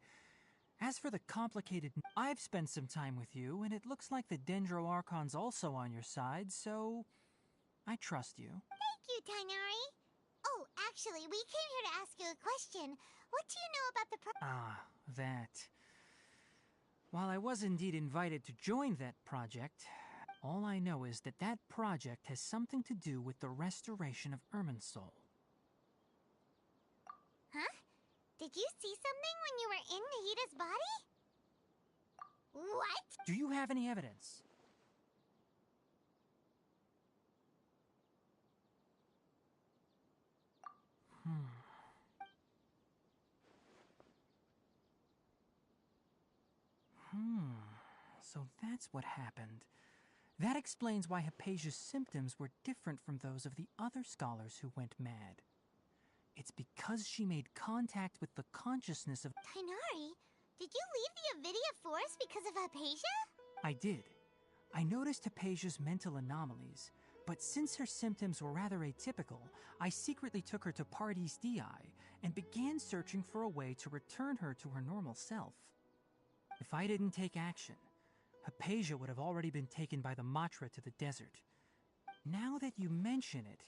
As for the complicated... I've spent some time with you, and it looks like the Dendro Archon's also on your side, so... I trust you. Thank you, Tainari. Oh, actually, we came here to ask you a question. What do you know about the That. While I was indeed invited to join that project, all I know is that that project has something to do with the restoration of Irminsul. Huh? Did you see something when you were in Nahida's body? What? Do you have any evidence? So that's what happened. That explains why Hypatia's symptoms were different from those of the other scholars who went mad. It's because she made contact with the consciousness of... Tainari, did you leave the Avidia Forest because of Hypatia? I did. I noticed Hypatia's mental anomalies, but since her symptoms were rather atypical, I secretly took her to Pardes Dii and began searching for a way to return her to her normal self. If I didn't take action, Hypatia would have already been taken by the Matra to the desert. Now that you mention it,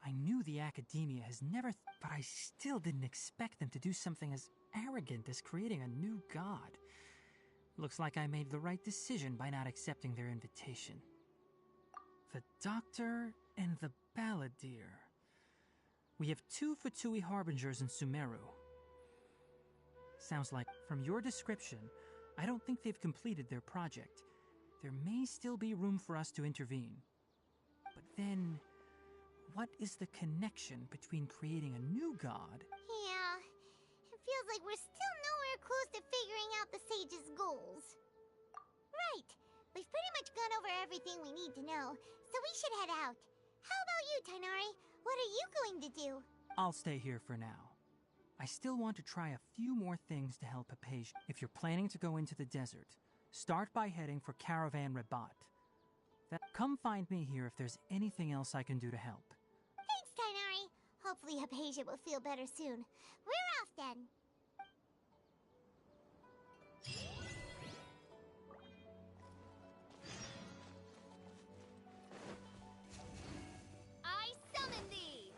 I knew the Academia has never... but I still didn't expect them to do something as arrogant as creating a new god. Looks like I made the right decision by not accepting their invitation. The Doctor and the Balladeer. We have 2 Fatui Harbingers in Sumeru. Sounds like, from your description, I don't think they've completed their project. There may still be room for us to intervene. But then, what is the connection between creating a new god? Yeah, it feels like we're still nowhere close to figuring out the Sage's goals. Right, we've pretty much gone over everything we need to know, so we should head out. How about you, Tainari? What are you going to do? I'll stay here for now. I still want to try a few more things to help Hypatia. If you're planning to go into the desert, start by heading for Caravan Rabat. Come find me here if there's anything else I can do to help. Thanks, Tainari. Hopefully Hypatia will feel better soon. We're off then. I summon thee!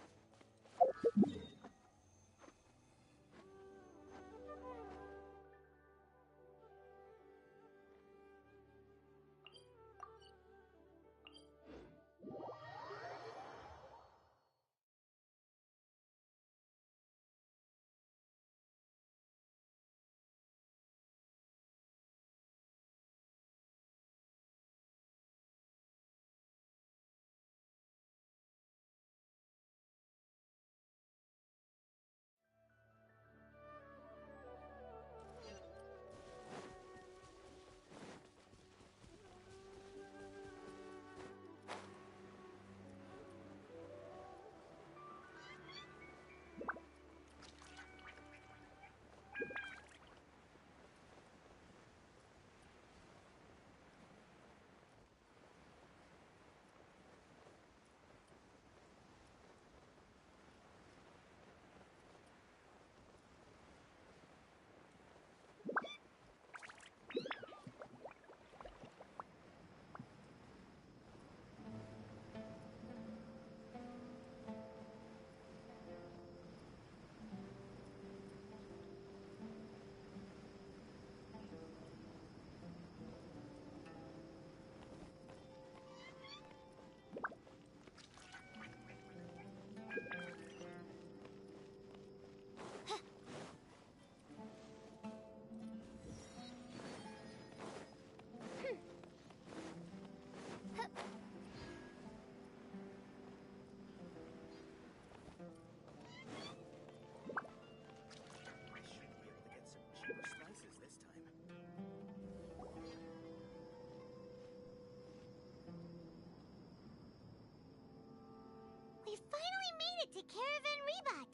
We finally made it to Caravan Rabat.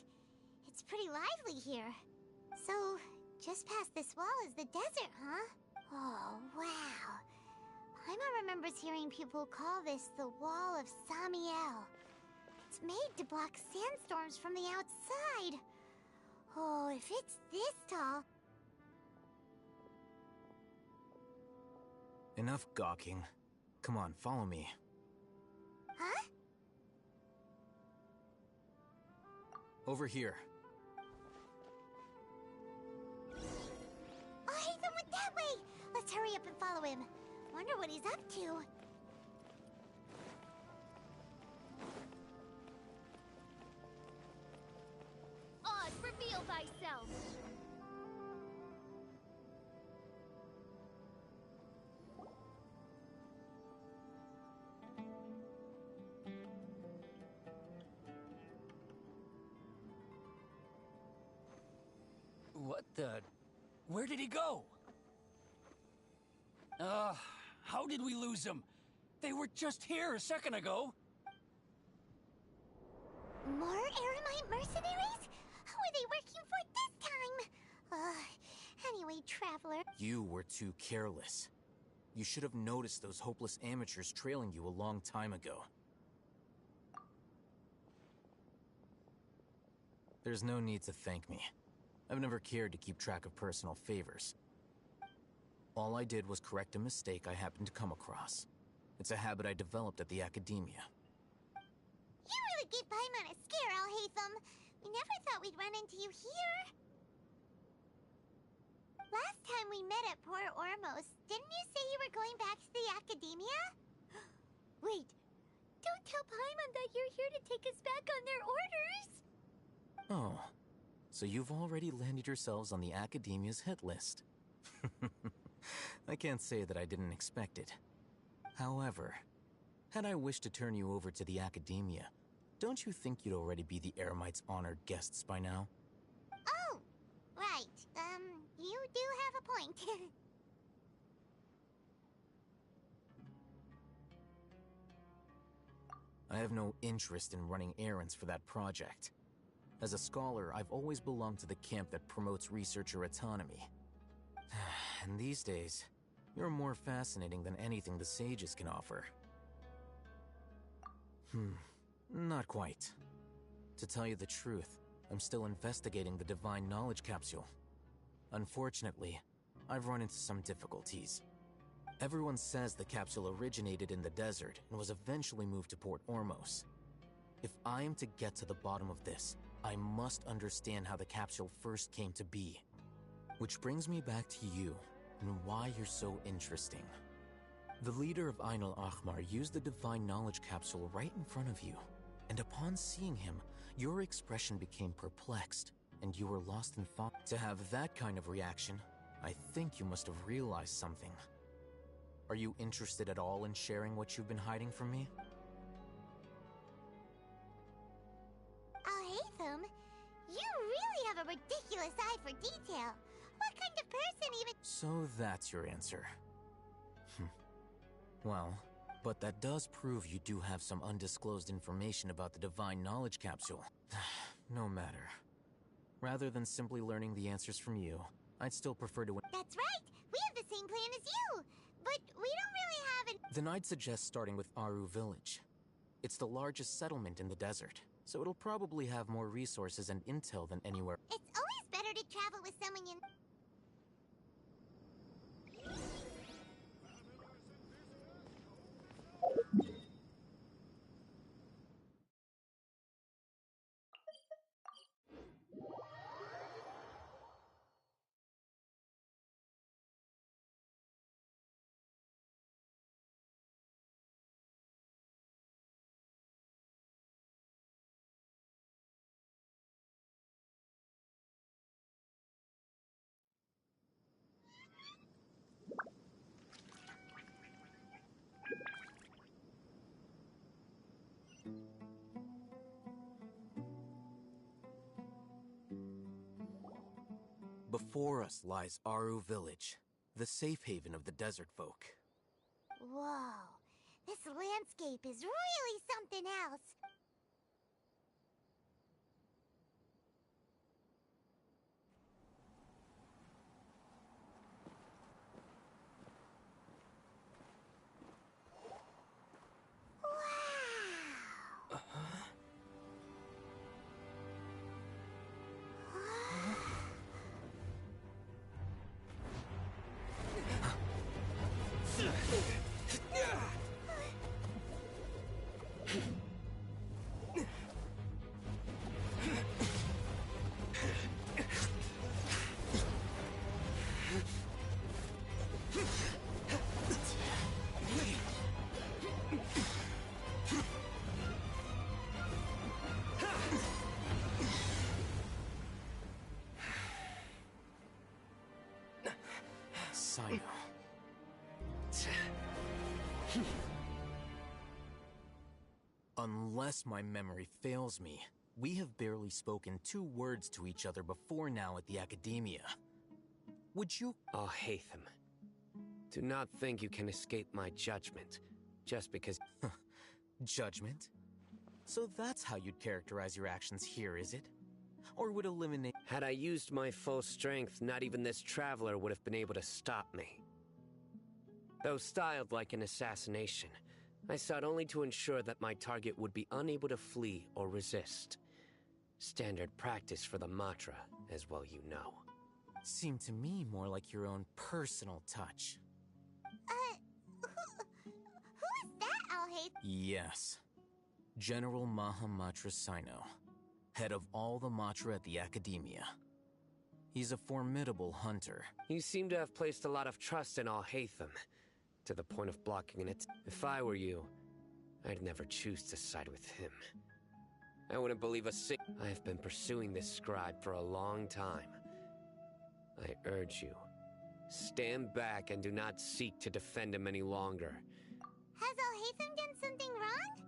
It's pretty lively here. So, just past this wall is the desert, huh? Oh, wow. Paimon remembers hearing people call this the Wall of Samiel. It's made to block sandstorms from the outside. Oh, if it's this tall... Enough gawking. Come on, follow me. Huh? Over here. Oh, Haytham went that way! Let's hurry up and follow him. Wonder what he's up to. Odd, reveal thyself! What the... Where did he go? How did we lose him? They were just here a second ago. More Eremite mercenaries? Who are they working for this time? Anyway, Traveler... You were too careless. You should have noticed those hopeless amateurs trailing you a long time ago. There's no need to thank me. I've never cared to keep track of personal favors. All I did was correct a mistake I happened to come across. It's a habit I developed at the academia. You really gave Paimon a scare, Al Haytham. We never thought we'd run into you here. Last time we met at Port Ormos, didn't you say you were going back to the academia? Wait, don't tell Paimon that you're here to take us back on their orders! Oh, so you've already landed yourselves on the academia's hit list. I can't say that I didn't expect it. However, had I wished to turn you over to the academia, don't you think you'd already be the Eremites' honored guests by now? Oh, right. You do have a point. I have no interest in running errands for that project. As a scholar, I've always belonged to the camp that promotes researcher autonomy. And these days, you're more fascinating than anything the sages can offer. Not quite. To tell you the truth, I'm still investigating the Divine Knowledge Capsule. Unfortunately, I've run into some difficulties. Everyone says the capsule originated in the desert and was eventually moved to Port Ormos. If I am to get to the bottom of this, I must understand how the capsule first came to be. Which brings me back to you, and why you're so interesting. The leader of Ain al-Ahmar used the Divine Knowledge Capsule right in front of you, and upon seeing him, your expression became perplexed, and you were lost in thought. To have that kind of reaction, I think you must have realized something. Are you interested at all in sharing what you've been hiding from me? Oh, Haytham, you really have a ridiculous eye for detail. What kind of person even— So that's your answer. Well, but that does prove you do have some undisclosed information about the Divine Knowledge Capsule. No matter. Rather than simply learning the answers from you, I'd still prefer to— That's right! We have the same plan as you! But we don't really have an— Then I'd suggest starting with Aru Village. It's the largest settlement in the desert, so it'll probably have more resources and intel than anywhere. It's always better to travel with someone you— Before us lies Aru Village, the safe haven of the desert folk. Whoa, this landscape is really something else. Wow! Sino. Unless my memory fails me, we have barely spoken 2 words to each other before now at the Academia. Would you— Oh, Haytham. Do not think you can escape my judgment, just because— Judgment? So that's how you'd characterize your actions here, is it? Or would eliminate— Had I used my full strength, not even this traveler would have been able to stop me. Though styled like an assassination, I sought only to ensure that my target would be unable to flee or resist. Standard practice for the Matra, as well you know. Seemed to me more like your own personal touch. Who is that, Alhaith? Yes. General Mahamatra Sino, head of all the Matra at the Academia. He's a formidable hunter. You seem to have placed a lot of trust in Alhaitham, to the point of blocking it. If I were you, I'd never choose to side with him. I wouldn't believe a thing. I have been pursuing this scribe for a long time. I urge you, stand back and do not seek to defend him any longer. Has Alhaitham done something wrong?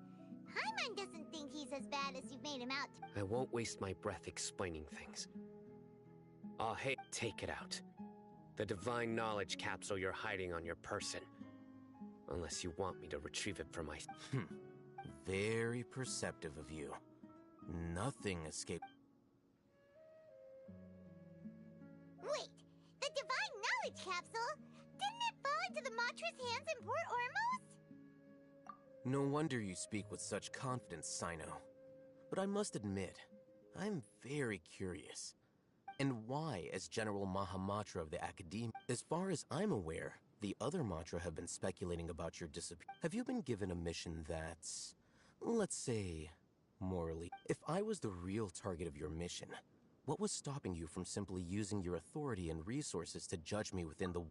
Paimon doesn't think he's as bad as you've made him out to. I won't waste my breath explaining things. Take it out. The divine knowledge capsule you're hiding on your person. Unless you want me to retrieve it from my— Very perceptive of you. Nothing escaped. Wait, the divine knowledge capsule? Didn't it fall into the Matra's hands in Port Ormos? No wonder you speak with such confidence, Sino. But I must admit, I'm very curious. And why, as General Mahamatra of the Academia? As far as I'm aware, the other Matra have been speculating about your disappearance. Have you been given a mission that's, let's say, morally? If I was the real target of your mission, what was stopping you from simply using your authority and resources to judge me within the—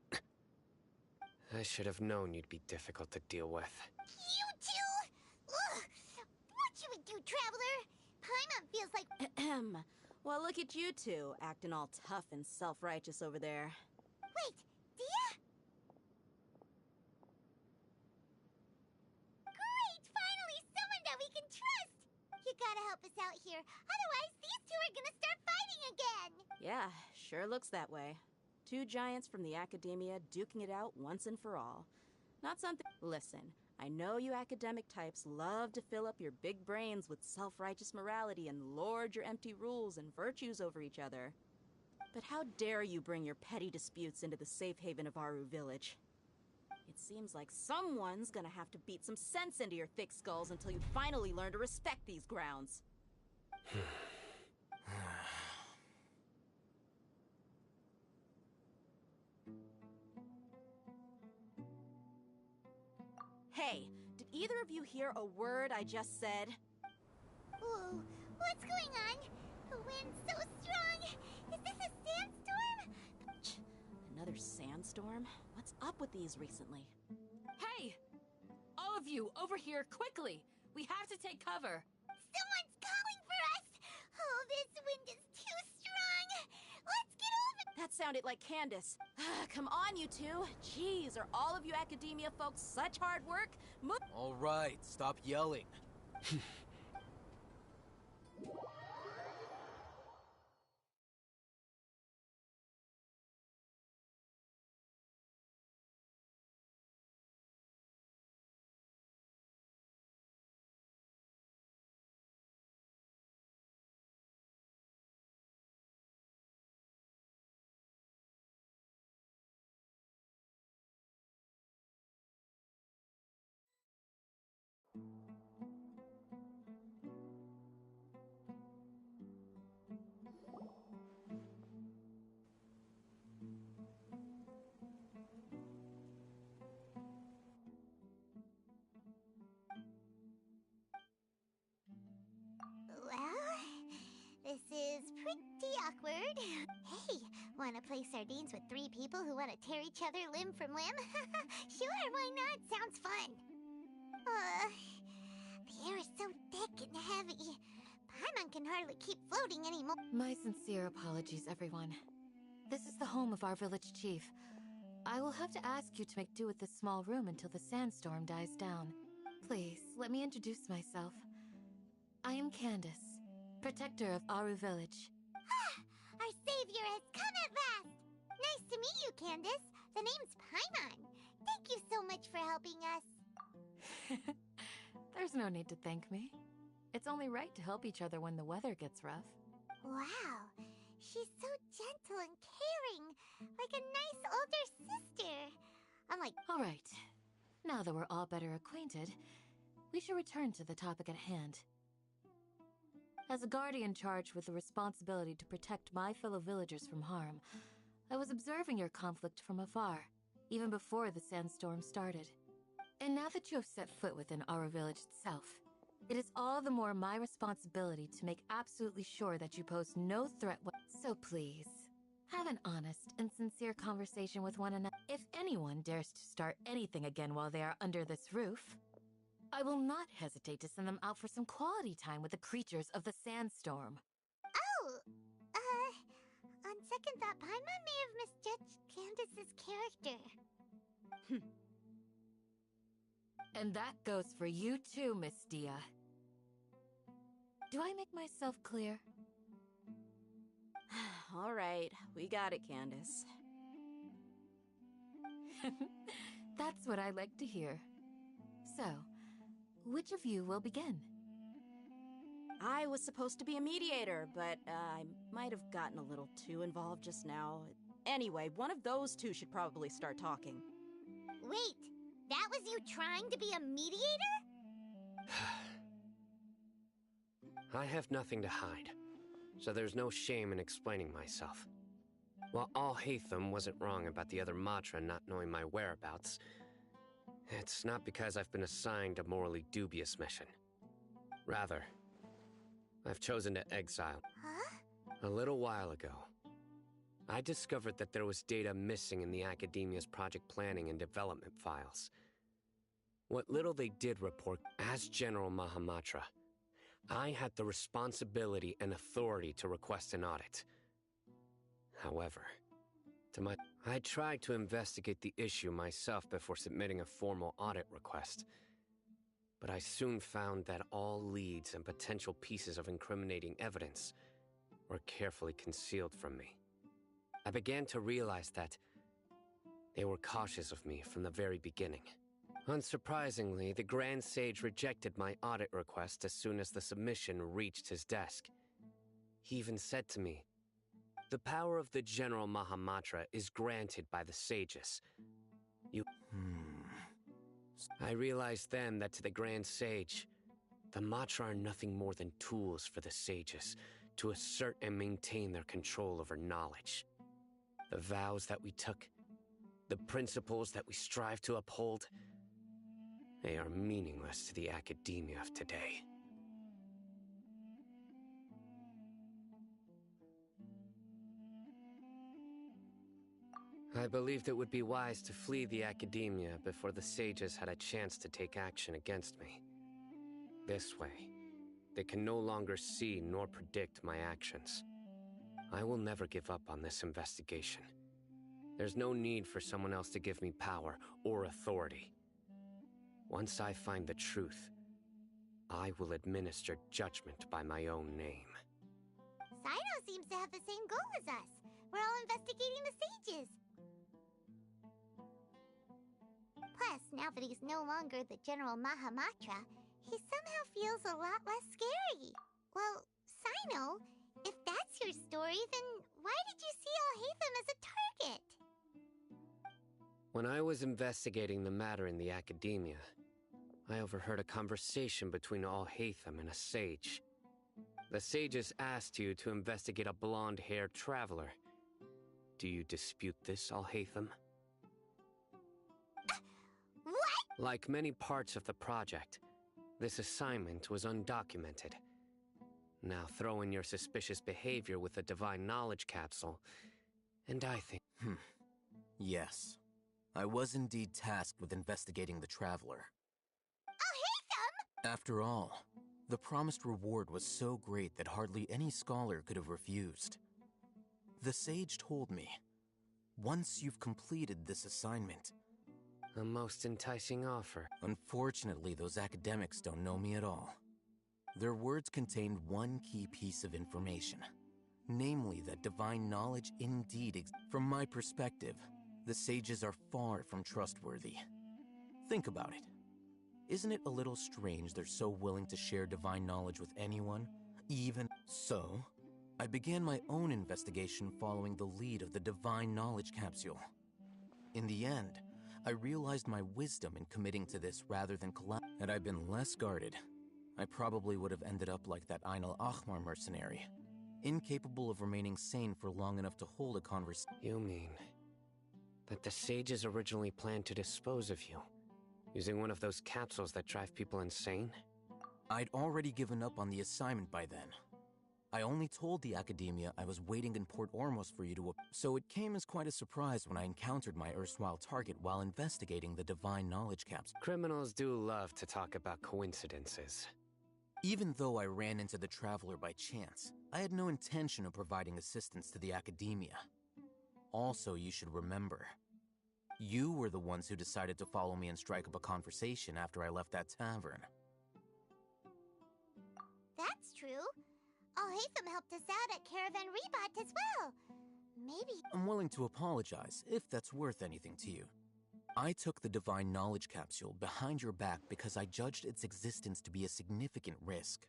I should have known you'd be difficult to deal with. You two? Ugh. What should we do, Traveler? Paimon feels like— Ahem. Well, look at you two, acting all tough and self-righteous over there. Wait, Dia? Great! Finally, someone that we can trust! You gotta help us out here, otherwise these two are gonna start fighting again! Yeah, sure looks that way. 2 giants from the Academia duking it out once and for all. Not something— Listen, I know you academic types love to fill up your big brains with self-righteous morality and lord your empty rules and virtues over each other. But how dare you bring your petty disputes into the safe haven of Aru Village? It seems like someone's gonna have to beat some sense into your thick skulls until you finally learn to respect these grounds. Hey, did either of you hear a word I just said? Whoa, what's going on? The wind's so strong! Is this a sandstorm? Another sandstorm? What's up with these recently? Hey! All of you, over here, quickly! We have to take cover! Someone's calling for us! Oh, this wind is too strong! Let's get over— That sounded like Candace. Come on, you two. Jeez, are all of you Academia folks such hard work? All right, stop yelling. Well, this is pretty awkward. Hey, wanna play sardines with 3 people who wanna tear each other limb from limb? Sure, why not? Sounds fun. The air is so thick and heavy. Paimon can hardly keep floating anymore. My sincere apologies, everyone. This is the home of our village chief. I will have to ask you to make do with this small room until the sandstorm dies down. Please, let me introduce myself. I am Candace, protector of Aru Village. Our savior has come at last! Nice to meet you, Candace. The name's Paimon. Thank you so much for helping us. There's no need to thank me. It's only right to help each other when the weather gets rough. Wow, she's so gentle and caring, like a nice older sister. I'm like... All right, now that we're all better acquainted, we should return to the topic at hand. As a guardian charged with the responsibility to protect my fellow villagers from harm, I was observing your conflict from afar, even before the sandstorm started. And now that you have set foot within our village itself, it is all the more my responsibility to make absolutely sure that you pose no threat. So please, have an honest and sincere conversation with one another. If anyone dares to start anything again while they are under this roof, I will not hesitate to send them out for some quality time with the creatures of the sandstorm. Oh, on second thought, Paimon may have misjudged Candace's character. And that goes for you too, Miss Dia. Do I make myself clear? All right, we got it, Candace. That's what I like to hear. So, which of you will begin? I was supposed to be a mediator, but I might have gotten a little too involved just now. Anyway, one of those two should probably start talking. Wait, that was you trying to be a mediator? I have nothing to hide, so there's no shame in explaining myself. While Alhaitham wasn't wrong about the other Matra not knowing my whereabouts, it's not because I've been assigned a morally dubious mission. Rather, I've chosen to exile. Huh? A little while ago, I discovered that there was data missing in the Academia's project planning and development files. What little they did report, as General Mahamatra, I had the responsibility and authority to request an audit. However, I tried to investigate the issue myself before submitting a formal audit request. But I soon found that all leads and potential pieces of incriminating evidence were carefully concealed from me. I began to realize that they were cautious of me from the very beginning. Unsurprisingly, the Grand Sage rejected my audit request as soon as the submission reached his desk. He even said to me, "The power of the General Mahamatra is granted by the sages. I realized then that to the Grand Sage, the Matra are nothing more than tools for the sages to assert and maintain their control over knowledge. The vows that we took, the principles that we strive to uphold, they are meaningless to the academia of today." I believed it would be wise to flee the academia before the sages had a chance to take action against me. This way, they can no longer see nor predict my actions. I will never give up on this investigation. There's no need for someone else to give me power or authority. Once I find the truth, I will administer judgment by my own name. Sino seems to have the same goal as us. We're all investigating the sages. Plus, now that he's no longer the General Mahamatra, he somehow feels a lot less scary. Well, Sino, if that's your story, then why did you see Alhaitham as a target? When I was investigating the matter in the academia, I overheard a conversation between Alhaitham and a sage. The sages asked you to investigate a blonde-haired traveler. Do you dispute this, Alhaitham? What? Like many parts of the project, this assignment was undocumented. Now throw in your suspicious behavior with the Divine Knowledge Capsule, and I think... Yes. I was indeed tasked with investigating the traveler. Alhaitham! After all, the promised reward was so great that hardly any scholar could have refused. The sage told me, once you've completed this assignment. A most enticing offer. Unfortunately, those academics don't know me at all. Their words contained one key piece of information, namely that divine knowledge indeed exists. From my perspective, the sages are far from trustworthy. Think about it. Isn't it a little strange they're so willing to share divine knowledge with anyone, even so? I began my own investigation following the lead of the divine knowledge capsule. In the end, I realized my wisdom in committing to this rather than Had I been less guarded, I probably would have ended up like that Ainul Ahmar mercenary, incapable of remaining sane for long enough to hold a conversation. You mean that the sages originally planned to dispose of you, using one of those capsules that drive people insane? I'd already given up on the assignment by then. I only told the academia I was waiting in Port Ormos for you to so it came as quite a surprise when I encountered my erstwhile target while investigating the divine knowledge capsule. Criminals do love to talk about coincidences. Even though I ran into the Traveler by chance, I had no intention of providing assistance to the academia. Also, you should remember, you were the ones who decided to follow me and strike up a conversation after I left that tavern. That's true. Al-Haytham helped us out at Caravan Rebat as well. Maybe... I'm willing to apologize, if that's worth anything to you. I took the divine knowledge capsule behind your back because I judged its existence to be a significant risk.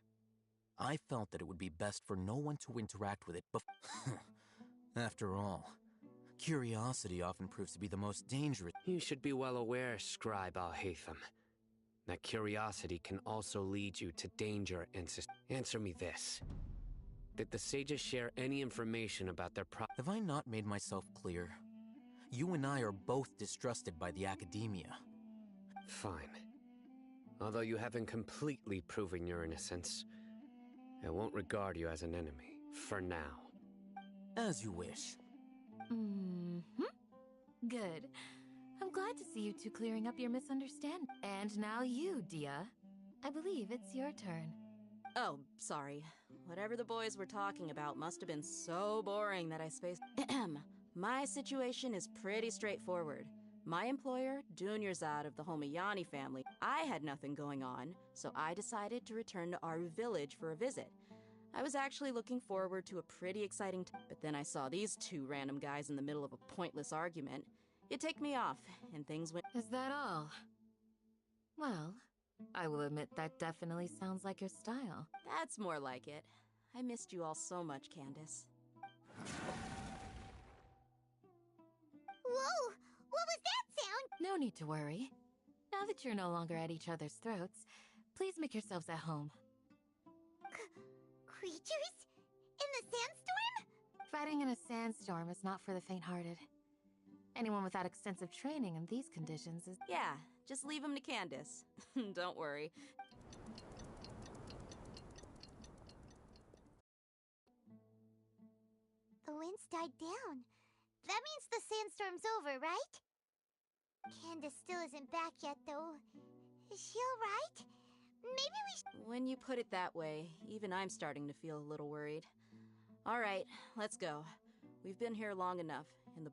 I felt that it would be best for no one to interact with it After all, curiosity often proves to be the most dangerous. You should be well aware, Scribe Al-Haytham, that curiosity can also lead you to danger and Answer me this. Did the sages share any information about their Have I not made myself clear? You and I are both distrusted by the academia. Fine. Although you haven't completely proven your innocence, I won't regard you as an enemy, for now. As you wish. Good. I'm glad to see you two clearing up your misunderstanding. And now you, Dia. I believe it's your turn. Oh, sorry. Whatever the boys were talking about must have been so boring that I spaced. My situation is pretty straightforward. My employer, Dunyarzad of the Homayani family, I had nothing going on, so I decided to return to Aru village for a visit. I was actually looking forward to a pretty exciting but then I saw these two random guys in the middle of a pointless argument. It ticked me off, and things went— Is that all? Well, I will admit that definitely sounds like your style. That's more like it. I missed you all so much, Candace. Whoa! What was that sound? No need to worry. Now that you're no longer at each other's throats, please make yourselves at home. Creatures? In the sandstorm? Fighting in a sandstorm is not for the faint-hearted. Anyone without extensive training in these conditions is— Yeah, just leave him to Candace. Don't worry. The winds died down. That means the sandstorm's over, right? Candace still isn't back yet, though. Is she alright? Maybe we When you put it that way, even I'm starting to feel a little worried. Alright, let's go. We've been here long enough, and the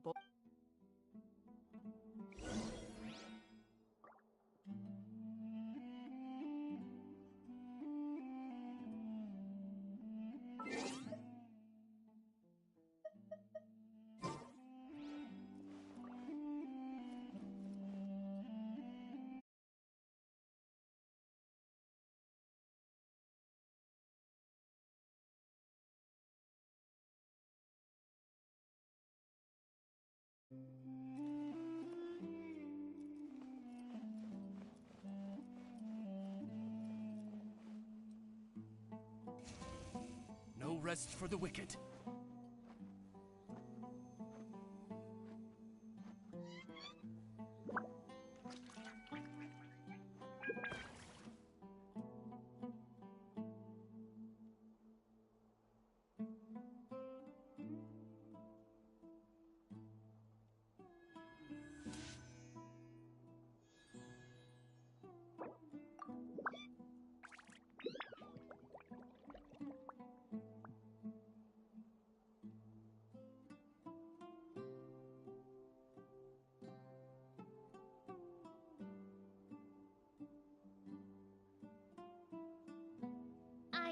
No rest for the wicked.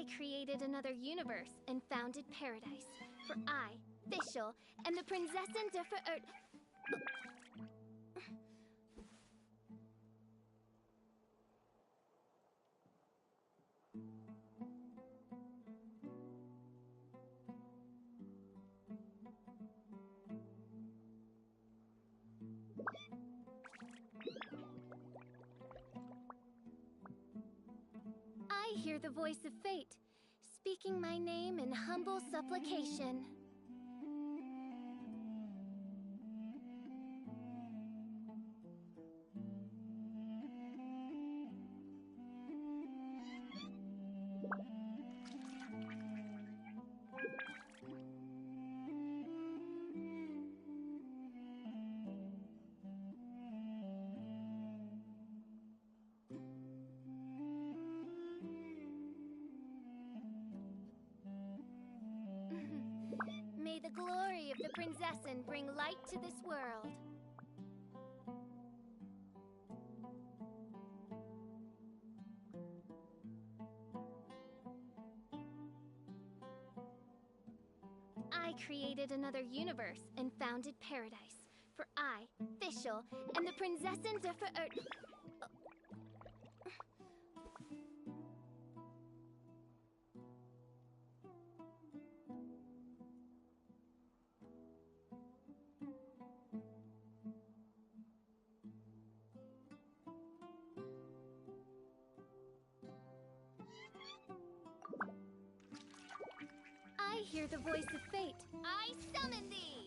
I created another universe and founded paradise. For I, Fischl, am the Prinzessin der Verirrt. I hear the voice of fate, speaking my name in humble supplication. May the glory of the Prinzessin bring light to this world. I created another universe and founded paradise. For I, Fischl, am the Prinzessin der Verirrt. I hear the voice of fate. I summon thee!